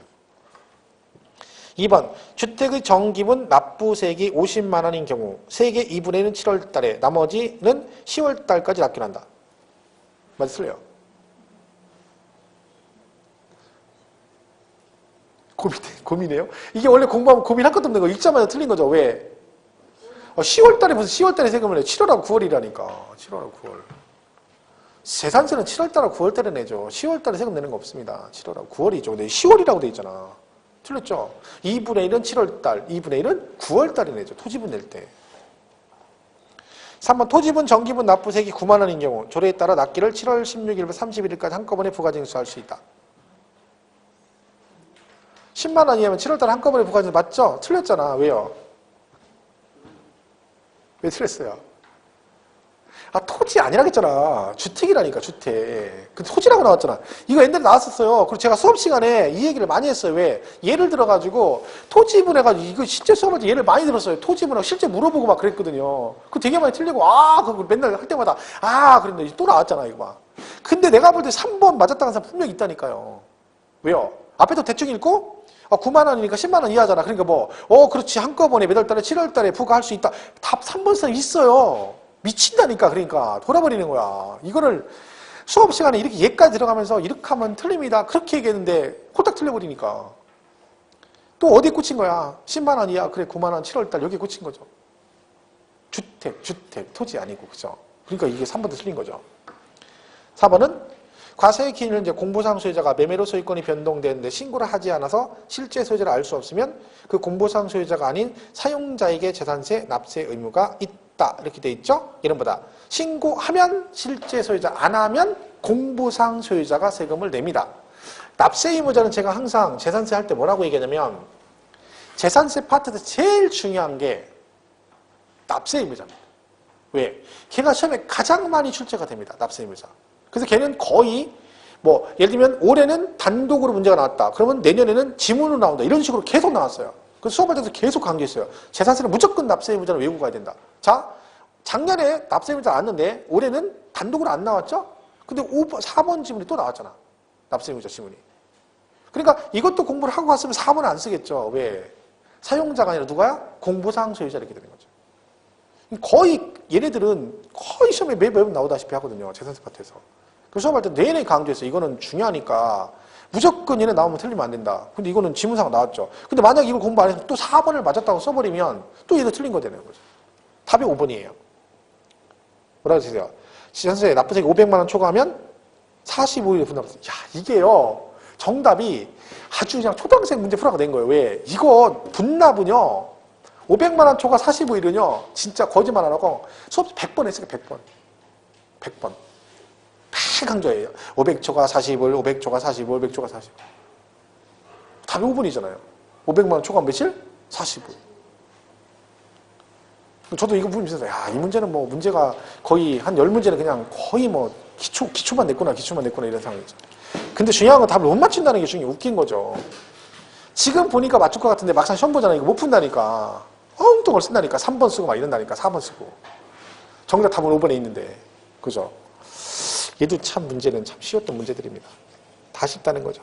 2번, 주택의 정기분 납부세액이 50만 원인 경우 세액의 2분의 1은 7월 달에 나머지는 10월 달까지 납기를 한다. 맞아, 틀려요. 고민이에요? 이게 원래 공부하면 고민할 것도 없는 거 읽자마자 틀린 거죠. 왜? 10월 달에 무슨 10월 달에 세금을 내? 7월하고 9월이라니까. 7월하고 9월. 재산세는 7월 달하고 9월 달에 내죠. 10월 달에 세금 내는 거 없습니다. 7월하고 9월이죠. 근데 10월이라고 돼 있잖아. 틀렸죠? 2분의 1은 7월달, 2분의 1은 9월달에 내죠. 토지분 낼 때. 3번 토지분 정기분 납부세액이 9만 원인 경우 조례에 따라 납기를 7월 16일부터 31일까지 한꺼번에 부가징수할 수 있다. 10만 원이면 7월달에 한꺼번에 부가징수 맞죠? 틀렸잖아. 왜요? 왜 틀렸어요? 토지 아니라겠잖아. 주택이라니까, 주택. 그 토지라고 나왔잖아. 이거 옛날에 나왔었어요. 그리고 제가 수업 시간에 이 얘기를 많이 했어요. 왜? 예를 들어가지고, 토지분 해가지고, 이거 실제 수업할 때 예를 많이 들었어요. 토지분하고 실제 물어보고 막 그랬거든요. 그거 되게 많이 틀리고, 그거 맨날 할 때마다, 그랬는데 또 나왔잖아, 이거 막. 근데 내가 볼 때 3번 맞았다는 사람 분명히 있다니까요. 왜요? 앞에도 대충 읽고, 9만 원이니까 10만 원 이하잖아. 그러니까 그렇지. 한꺼번에 매달 달에 7월 달에 부과할 수 있다. 답 3번 상 있어요. 미친다니까. 그러니까 돌아버리는 거야. 이거를 수업 시간에 이렇게 얘까지 들어가면서 이렇게 하면 틀립니다. 그렇게 얘기했는데 홀딱 틀려버리니까. 또 어디에 꽂힌 거야? 10만 원 이하. 그래 9만 원 7월 달 여기에 꽂힌 거죠. 주택, 토지 아니고. 그죠? 그러니까 이게 3번도 틀린 거죠. 4번은 과세의 기준은 이제 공보상 소유자가 매매로 소유권이 변동되는데 신고를 하지 않아서 실제 소유자를 알 수 없으면 그 공보상 소유자가 아닌 사용자에게 재산세 납세 의무가 있다. 이렇게 돼 있죠? 이름보다 신고하면 실제 소유자, 안 하면 공보상 소유자가 세금을 냅니다. 납세 의무자는 제가 항상 재산세 할 때 뭐라고 얘기하냐면 재산세 파트에서 제일 중요한 게 납세 의무자입니다. 왜? 걔가 시험에 가장 많이 출제가 됩니다. 납세 의무자. 그래서 걔는 거의 예를 들면 올해는 단독으로 문제가 나왔다. 그러면 내년에는 지문으로 나온다. 이런 식으로 계속 나왔어요. 그래서 수업할 때도 계속 강조했어요. 재산세는 무조건 납세 의무자를 외우고 가야 된다. 자, 작년에 납세 의무자 나왔는데 올해는 단독으로 안 나왔죠? 근데 4번 지문이 또 나왔잖아. 납세 의무자 지문이. 그러니까 이것도 공부를 하고 갔으면 4번은 안 쓰겠죠. 왜? 사용자가 아니라 누가야? 공보상 소유자 이렇게 되는 거죠. 거의 얘네들은 거의 시험에 매번 나오다시피 하거든요. 재산세 파트에서. 그래서 수업할 때 내내 강조했어요. 이거는 중요하니까 무조건 얘네 나오면 틀리면 안 된다. 근데 이거는 지문상 나왔죠. 근데 만약에 이걸 공부 안 해서 또 4번을 맞았다고 써버리면 또 얘도 틀린 거 되는 거죠. 답이 5번이에요. 뭐라고 하세요? 재산세 납부세액 500만 원 초과하면 45일 분납세. 야, 이게요. 정답이 아주 그냥 초등학생 문제 풀어가 된 거예요. 왜? 이거 분납은요. 500만 원 초과 45일은요. 진짜 거짓말 안 하고 수업 100번 했어요. 100번. 100번. 매 강조해요. 500초가 40을, 500초가 45, 500초가 40. 답이 5분이잖아요. 500만 원 초과 며칠? 40을. 저도 이거 보면서 야, 이 문제는 뭐 문제가 거의 한 10문제는 그냥 거의 뭐 기초만 냈구나 이런 상황이죠. 근데 중요한 건 답을 못 맞춘다는 게 중요해. 웃긴 거죠. 지금 보니까 맞출 것 같은데 막상 시험 보잖아요. 이거 못 푼다니까. 엉뚱을 쓴다니까. 3번 쓰고 막 이런다니까. 4번 쓰고. 정답 답은 5번에 있는데. 그죠? 얘도 참 문제는 참 쉬웠던 문제들입니다. 다 쉽다는 거죠.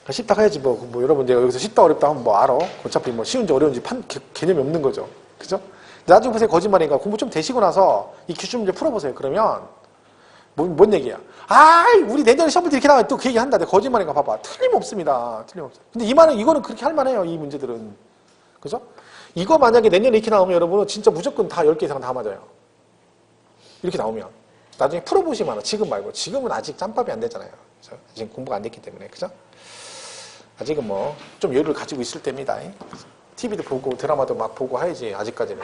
쉽다 해야지 뭐 여러분 내가 여기서 쉽다 어렵다 하면 뭐 알아. 어차피 뭐 쉬운지 어려운지 개념이 없는 거죠. 그죠? 나중에 보세요. 거짓말이니까 공부 좀 되시고 나서 이 기출 문제 풀어보세요. 그러면 뭔 얘기야? 우리 내년에 시험 볼 때 이렇게 나와요. 또 그 얘기 한다. 거짓말인가 봐봐. 틀림없습니다. 틀림없어요. 근데 이거는 그렇게 할만해요. 이 문제들은. 그죠? 이거 만약에 내년에 이렇게 나오면 여러분은 진짜 무조건 다 10개 이상 다 맞아요. 이렇게 나오면. 나중에 풀어보시면 알아. 지금 말고. 지금은 아직 짬밥이 안 되잖아요. 그죠? 아직 공부가 안 됐기 때문에. 그죠? 아직은 뭐 좀 여유를 가지고 있을 때입니다. TV도 보고 드라마도 막 보고 해야지. 아직까지는.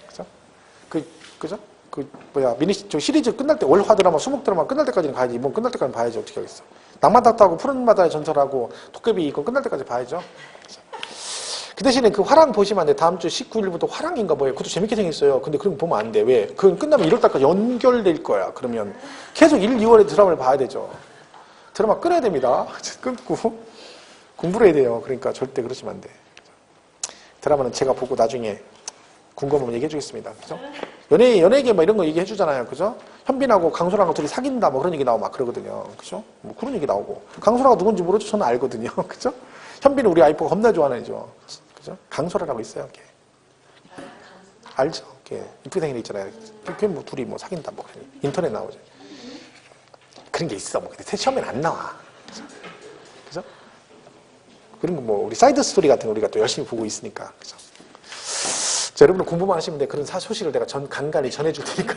그죠? 그죠? 저 시리즈 끝날 때 월화 드라마, 수목 드라마 끝날 때까지는 가야지. 이번 끝날 때까지 봐야지. 어떻게 하겠어. 낭만닥터하고 푸른 바다의 전설하고 도깨비 이거 끝날 때까지 봐야죠. 그 대신에 그 화랑 보시면 안 돼. 다음 주 19일부터 화랑인가 뭐예요. 그것도 재밌게 생겼어요. 근데 그런 거 보면 안 돼. 왜? 그건 끝나면 1월달까지 연결될 거야. 그러면 계속 1, 2월에 드라마를 봐야 되죠. 드라마 끊어야 됩니다. 끊고 공부를 해야 돼요. 그러니까 절대 그러시면 안 돼. 드라마는 제가 보고 나중에 궁금하면 얘기해 주겠습니다. 그죠? 연예계 뭐 이런 거 얘기해 주잖아요. 그죠? 현빈하고 강소라가 둘이 사귄다 뭐 그런 얘기 나오고 막 그러거든요. 그죠? 뭐 그런 얘기 나오고. 강소라가 누군지 모르죠? 저는 알거든요. 그죠? 현빈은 우리 아이프가 겁나 좋아하는 애죠. 그죠? 강소라라고 있어요. 걔. 알죠? 걔 이쁘게 생긴 애 있잖아요. 걔 뭐 둘이 뭐 사귄다 뭐 인터넷 나오죠. 그런 게 있어. 뭐 근데 시험에는 안 나와. 그죠? 그런 거 뭐 우리 사이드 스토리 같은 거 우리가 또 열심히 보고 있으니까. 그죠? 자, 여러분은 공부만 하시면 돼. 그런 소식을 내가 간간히 전해줄 테니까.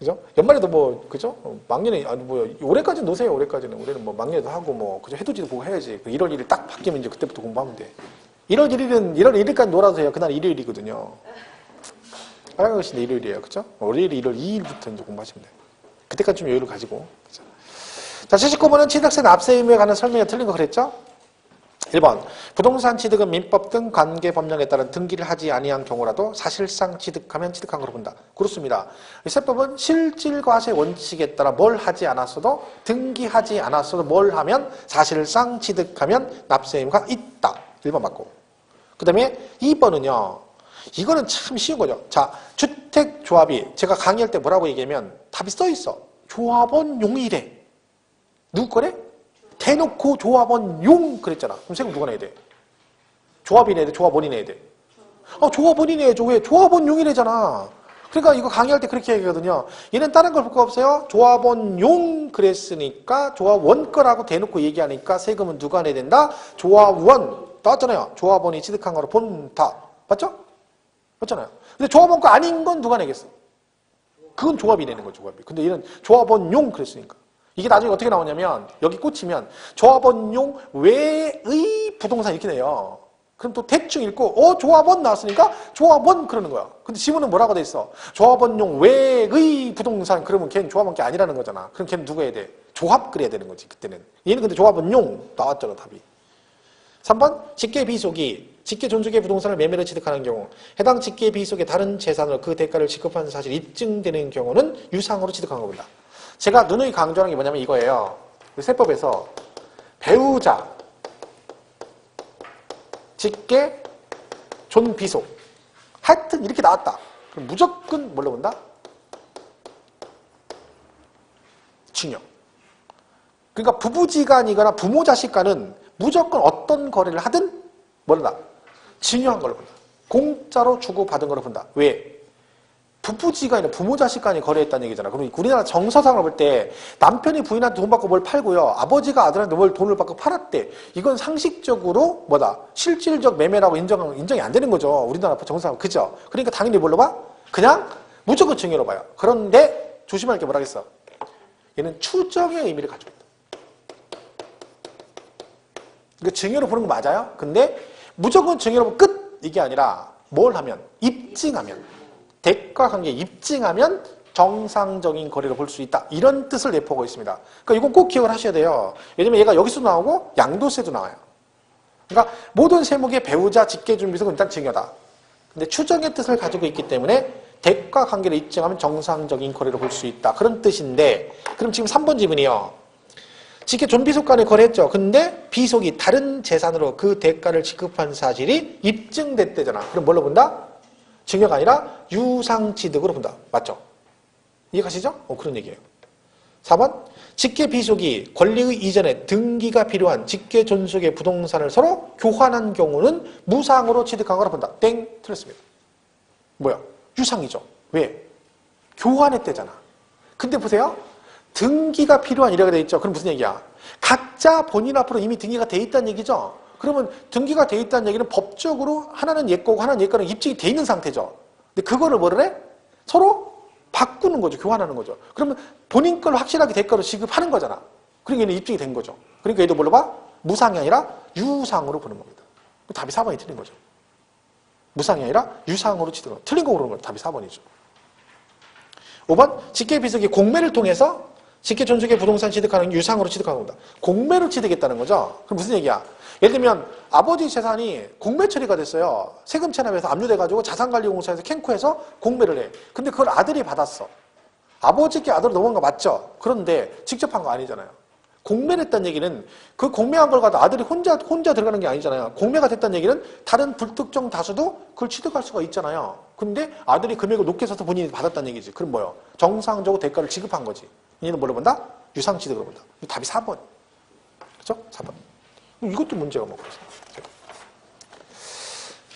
그죠? 연말에도 뭐, 그죠? 막년에, 올해까지는 노세요, 올해까지는. 올해는 뭐 막년에도 하고, 뭐, 그죠? 해돋이도 보고 해야지. 1월 1일 딱 바뀌면 이제 그때부터 공부하면 돼. 1월 1일까지 놀아도 돼요. 그날 일요일이거든요. 빨간 것인데 일요일이에요. 그죠? 월요일, 1월 2일부터 이제 공부하시면 돼요. 그때까지 좀 여유를 가지고. 그죠? 자, 79번은 취득세 납세 의무에 관한 설명이 틀린 거 그랬죠? 1번. 부동산 취득은 민법 등 관계 법령에 따른 등기를 하지 아니한 경우라도 사실상 취득하면 취득한 것으로 본다. 그렇습니다. 세법은 실질과세 원칙에 따라 뭘 하지 않았어도 등기하지 않았어도 뭘 하면 사실상 취득하면 납세 의무가 있다. 1번 맞고. 그 다음에 2번은요. 이거는 참 쉬운 거죠. 자, 주택조합이 제가 강의할 때 뭐라고 얘기하면 답이 써 있어. 조합원 용이래. 누구 거래? 대놓고 조합원 용 그랬잖아. 그럼 세금 누가 내야 돼? 조합이 내야 돼? 조합원이 내야 돼? 조합원이 내야죠. 왜? 조합원 용이래잖아. 그러니까 이거 강의할 때 그렇게 얘기하거든요. 얘는 다른 걸 볼 거 없어요? 조합원 용 그랬으니까 조합원 거라고 대놓고 얘기하니까 세금은 누가 내야 된다? 조합원. 나왔잖아요. 조합원이 취득한 거로 본다. 맞죠? 맞잖아요. 근데 조합원 거 아닌 건 누가 내겠어? 그건 조합이 내는 거죠. 조합이. 근데 얘는 조합원 용 그랬으니까. 이게 나중에 어떻게 나오냐면 여기 꽂히면 조합원용 외의 부동산 이렇게 돼요. 그럼 또 대충 읽고 조합원 나왔으니까 조합원 그러는 거야. 근데 지문은 뭐라고 돼 있어? 조합원용 외의 부동산 그러면 걔는 조합원 게 아니라는 거잖아. 그럼 걔는 누구 해야 돼? 조합 그래야 되는 거지 그때는. 얘는 근데 조합원용 나왔잖아 답이. 3번 직계 비속이 직계 존속의 부동산을 매매로 취득하는 경우 해당 직계 비속의 다른 재산으로 그 대가를 지급하는 사실이 입증되는 경우는 유상으로 취득하는 겁니다. 제가 누누이 강조하는 게 뭐냐면 이거예요. 세법에서 배우자, 직계, 존비속 하여튼 이렇게 나왔다. 그럼 무조건 뭘로 본다? 증여. 그러니까 부부지간이거나 부모자식 간은 무조건 어떤 거래를 하든 뭘로 본다? 증여한 걸로 본다. 공짜로 주고받은 걸로 본다. 왜? 부부지간이나 부모자식 간이 거래했다는 얘기잖아. 그럼 우리나라 정서상으로 볼 때 남편이 부인한테 돈 받고 뭘 팔고요. 아버지가 아들한테 뭘 돈을 받고 팔았대. 이건 상식적으로 뭐다? 실질적 매매라고 인정이 안 되는 거죠. 우리나라 정서상. 그죠? 그러니까 당연히 뭘로 봐? 그냥 무조건 증여로 봐요. 그런데 조심할 게 뭐라겠어? 얘는 추정의 의미를 가지고 있다. 이거 증여로 보는 거 맞아요? 근데 무조건 증여로 보면 끝! 이게 아니라 뭘 하면? 입증하면. 대가 관계 입증하면 정상적인 거래로 볼 수 있다. 이런 뜻을 내포하고 있습니다. 그러니까 이건 꼭 기억을 하셔야 돼요. 왜냐면 얘가 여기서도 나오고 양도세도 나와요. 그러니까 모든 세목의 배우자 직계준비속은 일단 증여다. 근데 추정의 뜻을 가지고 있기 때문에 대가 관계를 입증하면 정상적인 거래로 볼 수 있다. 그런 뜻인데 그럼 지금 3번 지문이요. 직계존비속 간에 거래했죠. 근데 비속이 다른 재산으로 그 대가를 지급한 사실이 입증됐대잖아. 그럼 뭘로 본다? 증여가 아니라 유상취득으로 본다. 맞죠? 이해가시죠? 그런 얘기예요. 4번 직계비속이 권리의 이전에 등기가 필요한 직계존속의 부동산을 서로 교환한 경우는 무상으로 취득한 거라 본다. 땡! 틀렸습니다. 뭐야? 유상이죠. 왜? 교환했대잖아. 근데 보세요. 등기가 필요한 이라고 되어 있죠. 그럼 무슨 얘기야? 각자 본인 앞으로 이미 등기가 돼 있다는 얘기죠. 그러면 등기가 돼 있다는 얘기는 법적으로 하나는 얘 거고 하나는 얘 거는 입증이 돼 있는 상태죠. 근데 그거를 뭐를 해? 서로 바꾸는 거죠. 교환하는 거죠. 그러면 본인 걸 확실하게 대가로 지급하는 거잖아. 그러니까 얘는 입증이 된 거죠. 그러니까 얘도 뭘로 봐? 무상이 아니라 유상으로 보는 겁니다. 답이 4번이 틀린 거죠. 무상이 아니라 유상으로 취득하는 틀린 거 고르는 거 답이 4번이죠. 5번 직계비속이 공매를 통해서 직계존속의 부동산 취득하는 유상으로 취득하는 겁니다. 공매로 취득했다는 거죠. 그럼 무슨 얘기야? 예를 들면 아버지 재산이 공매 처리가 됐어요. 세금 체납해서 압류돼가지고 자산관리공사에서 캔코해서 공매를 해. 근데 그걸 아들이 받았어. 아버지께 아들로 넘어간 거 맞죠? 그런데 직접 한 거 아니잖아요. 공매를 했다는 얘기는 그 공매한 걸 가지고 아들이 혼자 들어가는 게 아니잖아요. 공매가 됐다는 얘기는 다른 불특정 다수도 그걸 취득할 수가 있잖아요. 근데 아들이 금액을 높게 써서 본인이 받았다는 얘기지. 그럼 뭐요? 정상적으로 대가를 지급한 거지. 얘는 뭘로 본다? 유상취득으로 본다. 답이 4번. 그렇죠? 4번. 이것도 문제가 뭐가 있어요.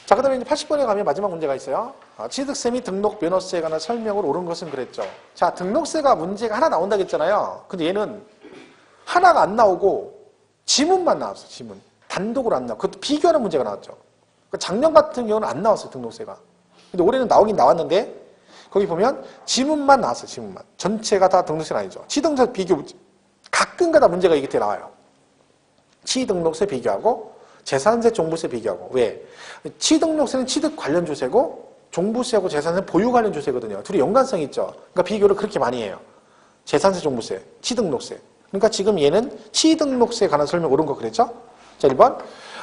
자, 그 다음에 이제 80번에 가면 마지막 문제가 있어요. 취득세 및 등록 면허세에 관한 설명을 옳은 것은 그랬죠. 자, 등록세가 문제가 하나 나온다고 했잖아요. 근데 얘는 하나가 안 나오고 지문만 나왔어. 지문. 단독으로 안 나와. 그것도 비교하는 문제가 나왔죠. 그러니까 작년 같은 경우는 안 나왔어요. 등록세가. 근데 올해는 나오긴 나왔는데 거기 보면 지문만 나왔어요. 지문만. 전체가 다 등록세는 아니죠. 취등록세 비교 가끔가다 문제가 이게 나와요. 취등록세 비교하고 재산세, 종부세 비교하고. 왜? 취등록세는 취득 관련 조세고 종부세하고 재산세는 보유 관련 조세거든요. 둘이 연관성이 있죠. 그러니까 비교를 그렇게 많이 해요. 재산세, 종부세, 취등록세. 그러니까 지금 얘는 취등록세에 관한 설명 옳은 거 그랬죠? 자, 1번.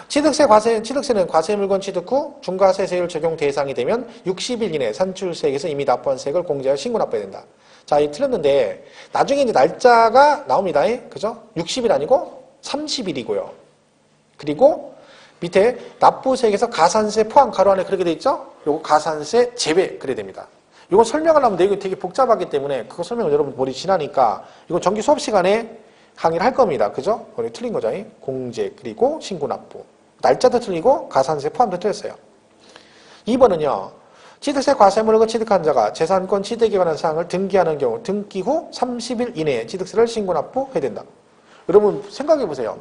취득세는 과세 물건 취득 후 중과세세율 적용 대상이 되면 60일 이내 산출세액에서 이미 납부한 세액을 공제하여 신고 납부해야 된다. 자, 이 틀렸는데 나중에 이제 날짜가 나옵니다. 그죠? 60일 아니고 30일이고요. 그리고 밑에 납부세액에서 가산세 포함 가로 안에 그렇게 돼 있죠? 요거 가산세 제외 그래야 됩니다. 이거 설명하려면 내용이 되게 복잡하기 때문에 그거 설명을 여러분 머리 지나니까 이건 정기 수업 시간에 강의를 할 겁니다. 그죠? 오늘 틀린 거죠. 공제 그리고 신고 납부. 날짜도 틀리고 가산세 포함도 틀렸어요. 2번은요. 취득세 과세물을 취득한 자가 재산권 취득에 관한 사항을 등기하는 경우 등기 후 30일 이내에 취득세를 신고 납부해야 된다. 여러분 생각해 보세요.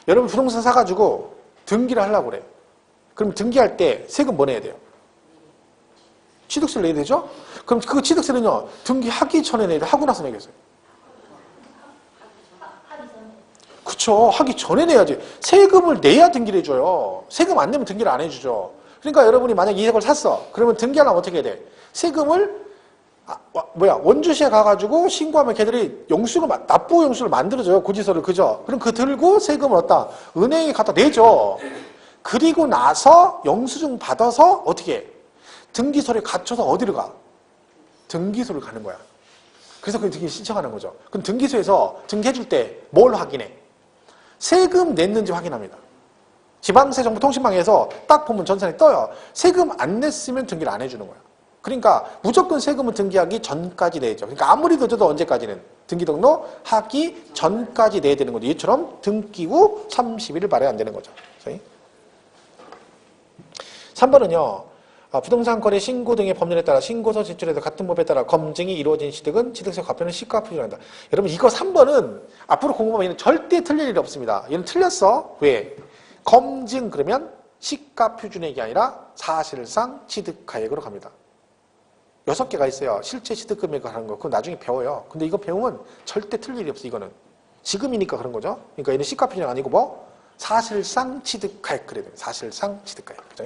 여러분 부동산 사가지고 등기를 하려고 그래. 그럼 등기할 때 세금 뭐 내야 돼요? 취득세를 내야 되죠? 그럼 그 취득세는요. 등기하기 전에 내야 돼? 하고 나서 내겠어요? 그쵸. 하기 전에 내야지. 세금을 내야 등기를 해줘요. 세금 안 내면 등기를 안 해주죠. 그러니까 여러분이 만약 이 집을 샀어. 그러면 등기하려면 어떻게 해야 돼? 세금을 원주시에 가가지고 신고하면 걔들이 납부 영수를 만들어줘요. 고지서를. 그죠? 그럼 그 들고 세금을 얻다 은행에 갖다 내죠. 그리고 나서 영수증 받아서 어떻게 해? 등기소를 갖춰서 어디로 가? 등기소를 가는 거야. 그래서 그 등기 신청하는 거죠. 그럼 등기소에서 등기해줄 때 뭘 확인해? 세금 냈는지 확인합니다. 지방세 정부 통신망에서 딱 보면 전산에 떠요. 세금 안 냈으면 등기를 안 해주는 거야. 그러니까 무조건 세금을 등기하기 전까지 내죠. 그러니까 아무리 늦어도 언제까지는 등기 등록하기 전까지 내야 되는 거죠. 이처럼 등기 후 30일을 말해야 안 되는 거죠. 3번은요. 부동산 거래 신고 등의 법률에 따라 신고서 제출에서 같은 법에 따라 검증이 이루어진 취득은 취득세 과표는 시가 표준한다. 여러분 이거 3번은 앞으로 공부하면 얘는 절대 틀릴 일이 없습니다. 얘는 틀렸어. 왜? 검증 그러면 시가 표준액이 아니라 사실상 취득가액으로 갑니다. 6개가 있어요. 실제 취득금액을 하는 거. 그거 나중에 배워요. 근데 이거 배우면 절대 틀릴 일이 없어, 이거는. 지금이니까 그런 거죠. 그러니까 얘는 시가 표준이 아니고 뭐? 사실상 취득가액. 그래야 돼요. 사실상 취득가액. 그죠?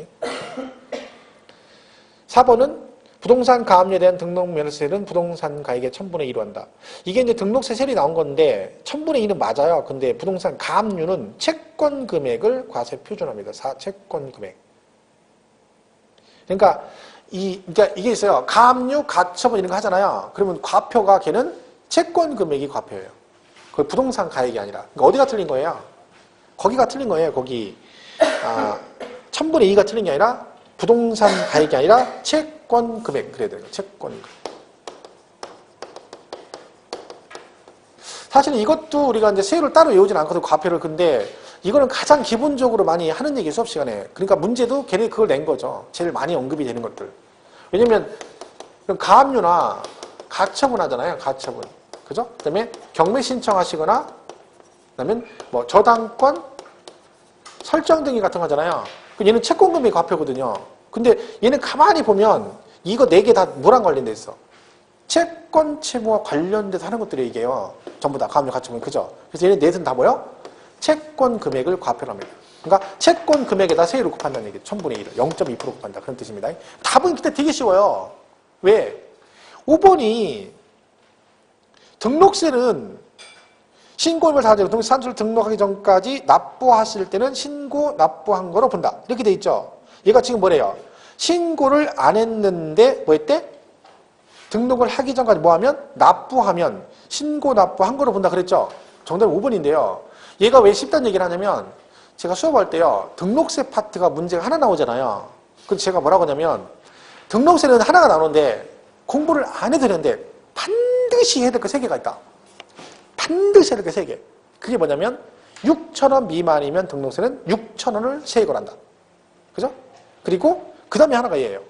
4번은 부동산 가압류에 대한 등록 면세세는 부동산 가액의 1000분의 1로 한다. 이게 이제 등록세 세율이 나온 건데 1000분의 1은 맞아요. 근데 부동산 가압류는 채권 금액을 과세 표준합니다. 채권 금액. 그러니까 이게 있어요. 가압류, 가처분 이런 거 하잖아요. 그러면 과표가 걔는 채권 금액이 과표예요. 그 부동산 가액이 아니라. 그러니까 어디가 틀린 거예요? 거기가 틀린 거예요. 거기 1000분의 2가 틀린 게 아니라 부동산 가액이 아니라 채권 금액. 그래야 돼요. 채권 금액. 사실은 이것도 우리가 이제 세율을 따로 외우진 않거든요. 과표를. 근데 이거는 가장 기본적으로 많이 하는 얘기 수업 시간에. 그러니까 문제도 걔네 그걸 낸 거죠. 제일 많이 언급이 되는 것들. 왜냐면 가압류나 가처분 하잖아요. 가처분. 그죠? 그 다음에 경매 신청하시거나 그다음에 뭐 저당권 설정 등기 같은 거 하잖아요. 얘는 채권금액 과표거든요. 근데 얘는 가만히 보면 이거 4개 다 뭐랑 관련돼 있어? 채권 채무와 관련돼서 하는 것들이 이게요. 전부 다 가압류 가처분. 그죠? 그래서 얘네 넷은 다 뭐요? 채권 금액을 과표를 합니다. 그러니까 채권 금액에다 세율을 곱한다는 얘기죠. 1000분의 1을 0.2% 곱한다. 그런 뜻입니다. 답은 그때 되게 쉬워요. 왜? 5번이 등록세는 신고인을 사하죠. 산수를 등록하기 전까지 납부하실 때는 신고 납부한 거로 본다. 이렇게 돼 있죠. 얘가 지금 뭐래요? 신고를 안 했는데 뭐 했대? 등록을 하기 전까지 뭐 하면? 납부하면 신고 납부한 거로 본다 그랬죠. 정답은 5번인데요. 얘가 왜 쉽다는 얘기를 하냐면 제가 수업할 때요. 등록세 파트가 문제가 하나 나오잖아요. 그래서 제가 뭐라고 하냐면 등록세는 하나가 나오는데 공부를 안 해도 되는데 반드시 해야 될 거 3개가 있다. 반드시 해야 될 거 3개. 그게 뭐냐면 6,000원 미만이면 등록세는 6,000원을 세액을 한다. 그죠? 그리고 그 다음에 하나가 얘예요.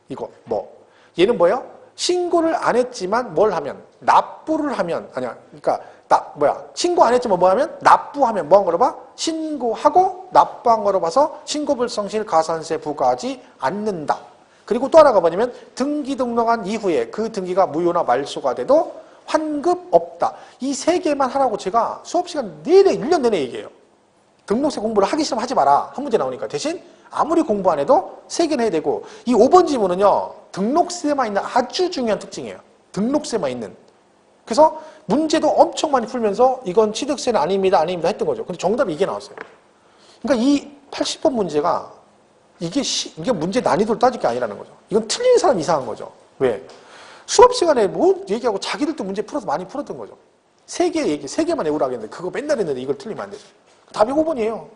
이거 뭐 얘는 뭐예요? 신고를 안 했지만 뭘 하면? 납부를 하면 아니야. 그러니까 신고 안 했지만 뭐 하면? 납부하면 뭐 한 거로 봐? 신고하고 납부한 거로 봐서 신고불성실 가산세 부과하지 않는다. 그리고 또 하나가 뭐냐면 등기 등록한 이후에 그 등기가 무효나 말소가 돼도 환급 없다. 이 3개만 하라고 제가 수업시간 내내 1년 내내 얘기해요. 등록세 공부를 하기 싫으면 하지 마라. 한 문제 나오니까. 대신 아무리 공부 안 해도 3개는 해야 되고 이 5번 지문은요. 등록세만 있는 아주 중요한 특징이에요. 등록세만 있는. 그래서 문제도 엄청 많이 풀면서 이건 취득세는 아닙니다. 아닙니다. 했던 거죠. 근데 정답이 이게 나왔어요. 그러니까 이 80번 문제가 이게 문제 난이도를 따질 게 아니라는 거죠. 이건 틀린 사람 이상한 거죠. 왜? 수업 시간에 뭐 얘기하고 자기들도 문제 풀어서 많이 풀었던 거죠. 3개만 외우라 하겠는데 그거 맨날 했는데 이걸 틀리면 안 되죠. 답이 5번이에요.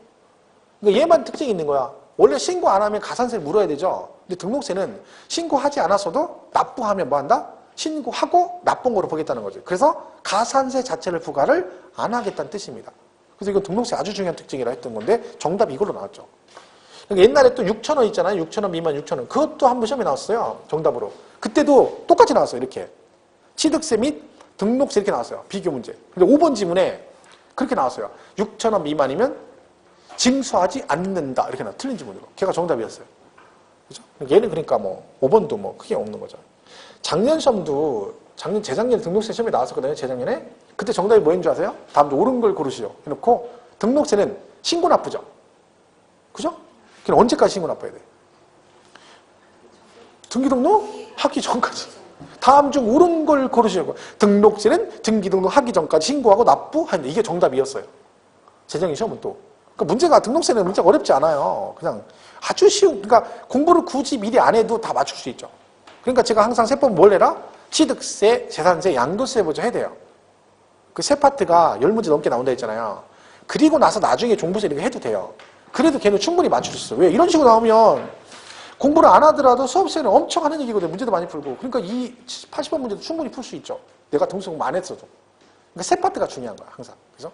그러니까 얘만 특징이 있는 거야. 원래 신고 안 하면 가산세를 물어야 되죠. 근데 등록세는 신고하지 않았어도 납부하면 뭐 한다? 신고하고 납부한 거로 보겠다는 거죠. 그래서 가산세 자체를 부과를 안 하겠다는 뜻입니다. 그래서 이건 등록세 아주 중요한 특징이라 했던 건데 정답이 이걸로 나왔죠. 그러니까 옛날에 또 6,000원 있잖아요. 6,000원 미만 6,000원. 그것도 한번 시험에 나왔어요. 정답으로. 그때도 똑같이 나왔어요. 이렇게. 취득세 및 등록세 이렇게 나왔어요. 비교 문제. 근데 5번 지문에 그렇게 나왔어요. 6,000원 미만이면 징수하지 않는다. 이렇게 나와. 틀린 지문으로. 걔가 정답이었어요. 그죠? 얘는 그러니까 뭐 5번도 뭐 크게 없는 거죠. 작년 시험도 재작년에 등록세 시험에 나왔었거든요. 재작년에. 그때 정답이 뭐인 줄 아세요? 다음도 옳은 걸 고르시오. 해놓고 등록세는 신고 납부죠. 그죠? 그럼 언제까지 신고 납부해야 돼? 등기등록 하기 전까지. 다음 중 옳은 걸 고르시려고. 등록세는 등기등록 하기 전까지 신고하고 납부하는데 이게 정답이었어요. 재작년 시험은 또. 그러니까 문제가 등록세는 문제가 어렵지 않아요. 그냥 아주 쉬운. 그러니까 공부를 굳이 미리 안 해도 다 맞출 수 있죠. 그러니까 제가 항상 세법 뭘 해라? 취득세, 재산세, 양도세 먼저 해야 돼요. 그 세 파트가 10문제 넘게 나온다 했잖아요. 그리고 나서 나중에 종부세 이렇게 해도 돼요. 그래도 걔는 충분히 맞출 수 있어. 왜? 이런 식으로 나오면 공부를 안 하더라도 수업시간에 엄청 하는 얘기거든요. 문제도 많이 풀고. 그러니까 이 80번 문제도 충분히 풀 수 있죠. 내가 등수 공부 안 했어도. 그러니까 세 파트가 중요한 거야. 항상. 그죠?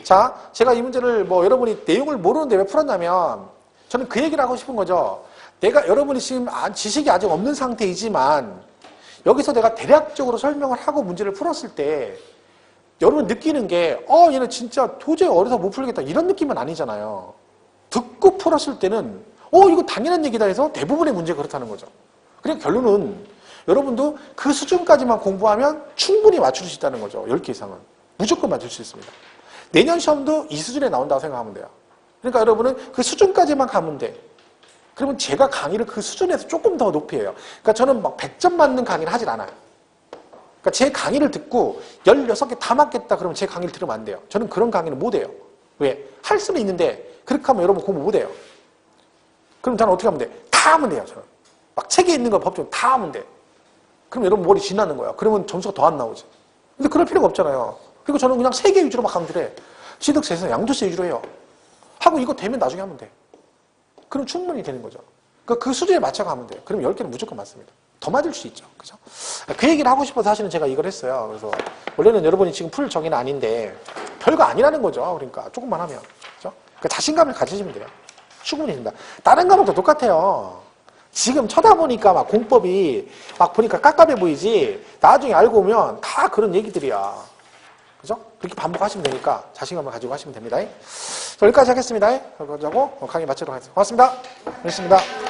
자, 제가 이 문제를 뭐 여러분이 내용을 모르는데 왜 풀었냐면 저는 그 얘기를 하고 싶은 거죠. 여러분이 지금 지식이 아직 없는 상태이지만 여기서 내가 대략적으로 설명을 하고 문제를 풀었을 때 여러분 느끼는 게 얘는 진짜 도저히 어려서 못 풀겠다 이런 느낌은 아니잖아요. 듣고 풀었을 때는 이거 당연한 얘기다 해서 대부분의 문제가 그렇다는 거죠. 그러니까 결론은 여러분도 그 수준까지만 공부하면 충분히 맞출 수 있다는 거죠. 10개 이상은. 무조건 맞출 수 있습니다. 내년 시험도 이 수준에 나온다고 생각하면 돼요. 그러니까 여러분은 그 수준까지만 가면 돼. 그러면 제가 강의를 그 수준에서 조금 더 높이 해요. 그러니까 저는 막 100점 맞는 강의를 하진 않아요. 그러니까 제 강의를 듣고 16개 다 맞겠다 그러면 제 강의를 들으면 안 돼요. 저는 그런 강의는 못 해요. 왜? 할 수는 있는데 그렇게 하면 여러분 공부 못 해요. 그럼 저는 어떻게 하면 돼? 다 하면 돼요. 저는. 막 책에 있는 거 법정 다 하면 돼. 그럼 여러분 머리 쥐나는 거야. 그러면 점수가 더 안 나오지. 근데 그럴 필요가 없잖아요. 그리고 저는 그냥 3개 위주로 막 강의를 해. 취득세에서 양도세 위주로 해요. 하고 이거 되면 나중에 하면 돼. 그럼 충분히 되는 거죠. 그러니까 그 수준에 맞춰 가면 돼요. 그럼 10개는 무조건 맞습니다. 더 맞을 수 있죠. 그죠? 그 얘기를 하고 싶어서 사실은 제가 이걸 했어요. 그래서 원래는 여러분이 지금 풀 정의는 아닌데 별거 아니라는 거죠. 그러니까 조금만 하면. 그죠? 그러니까 자신감을 가지시면 돼요. 충분히 된다. 다른 과목도 똑같아요. 지금 쳐다보니까 막 공법이 막 보니까 깝깝해 보이지 나중에 알고 보면 다 그런 얘기들이야. 그죠? 그렇게 반복하시면 되니까 자신감을 가지고 하시면 됩니다. 자, 여기까지 하겠습니다. 여기까지 하고 강의 마치도록 하겠습니다. 고맙습니다. 고맙습니다.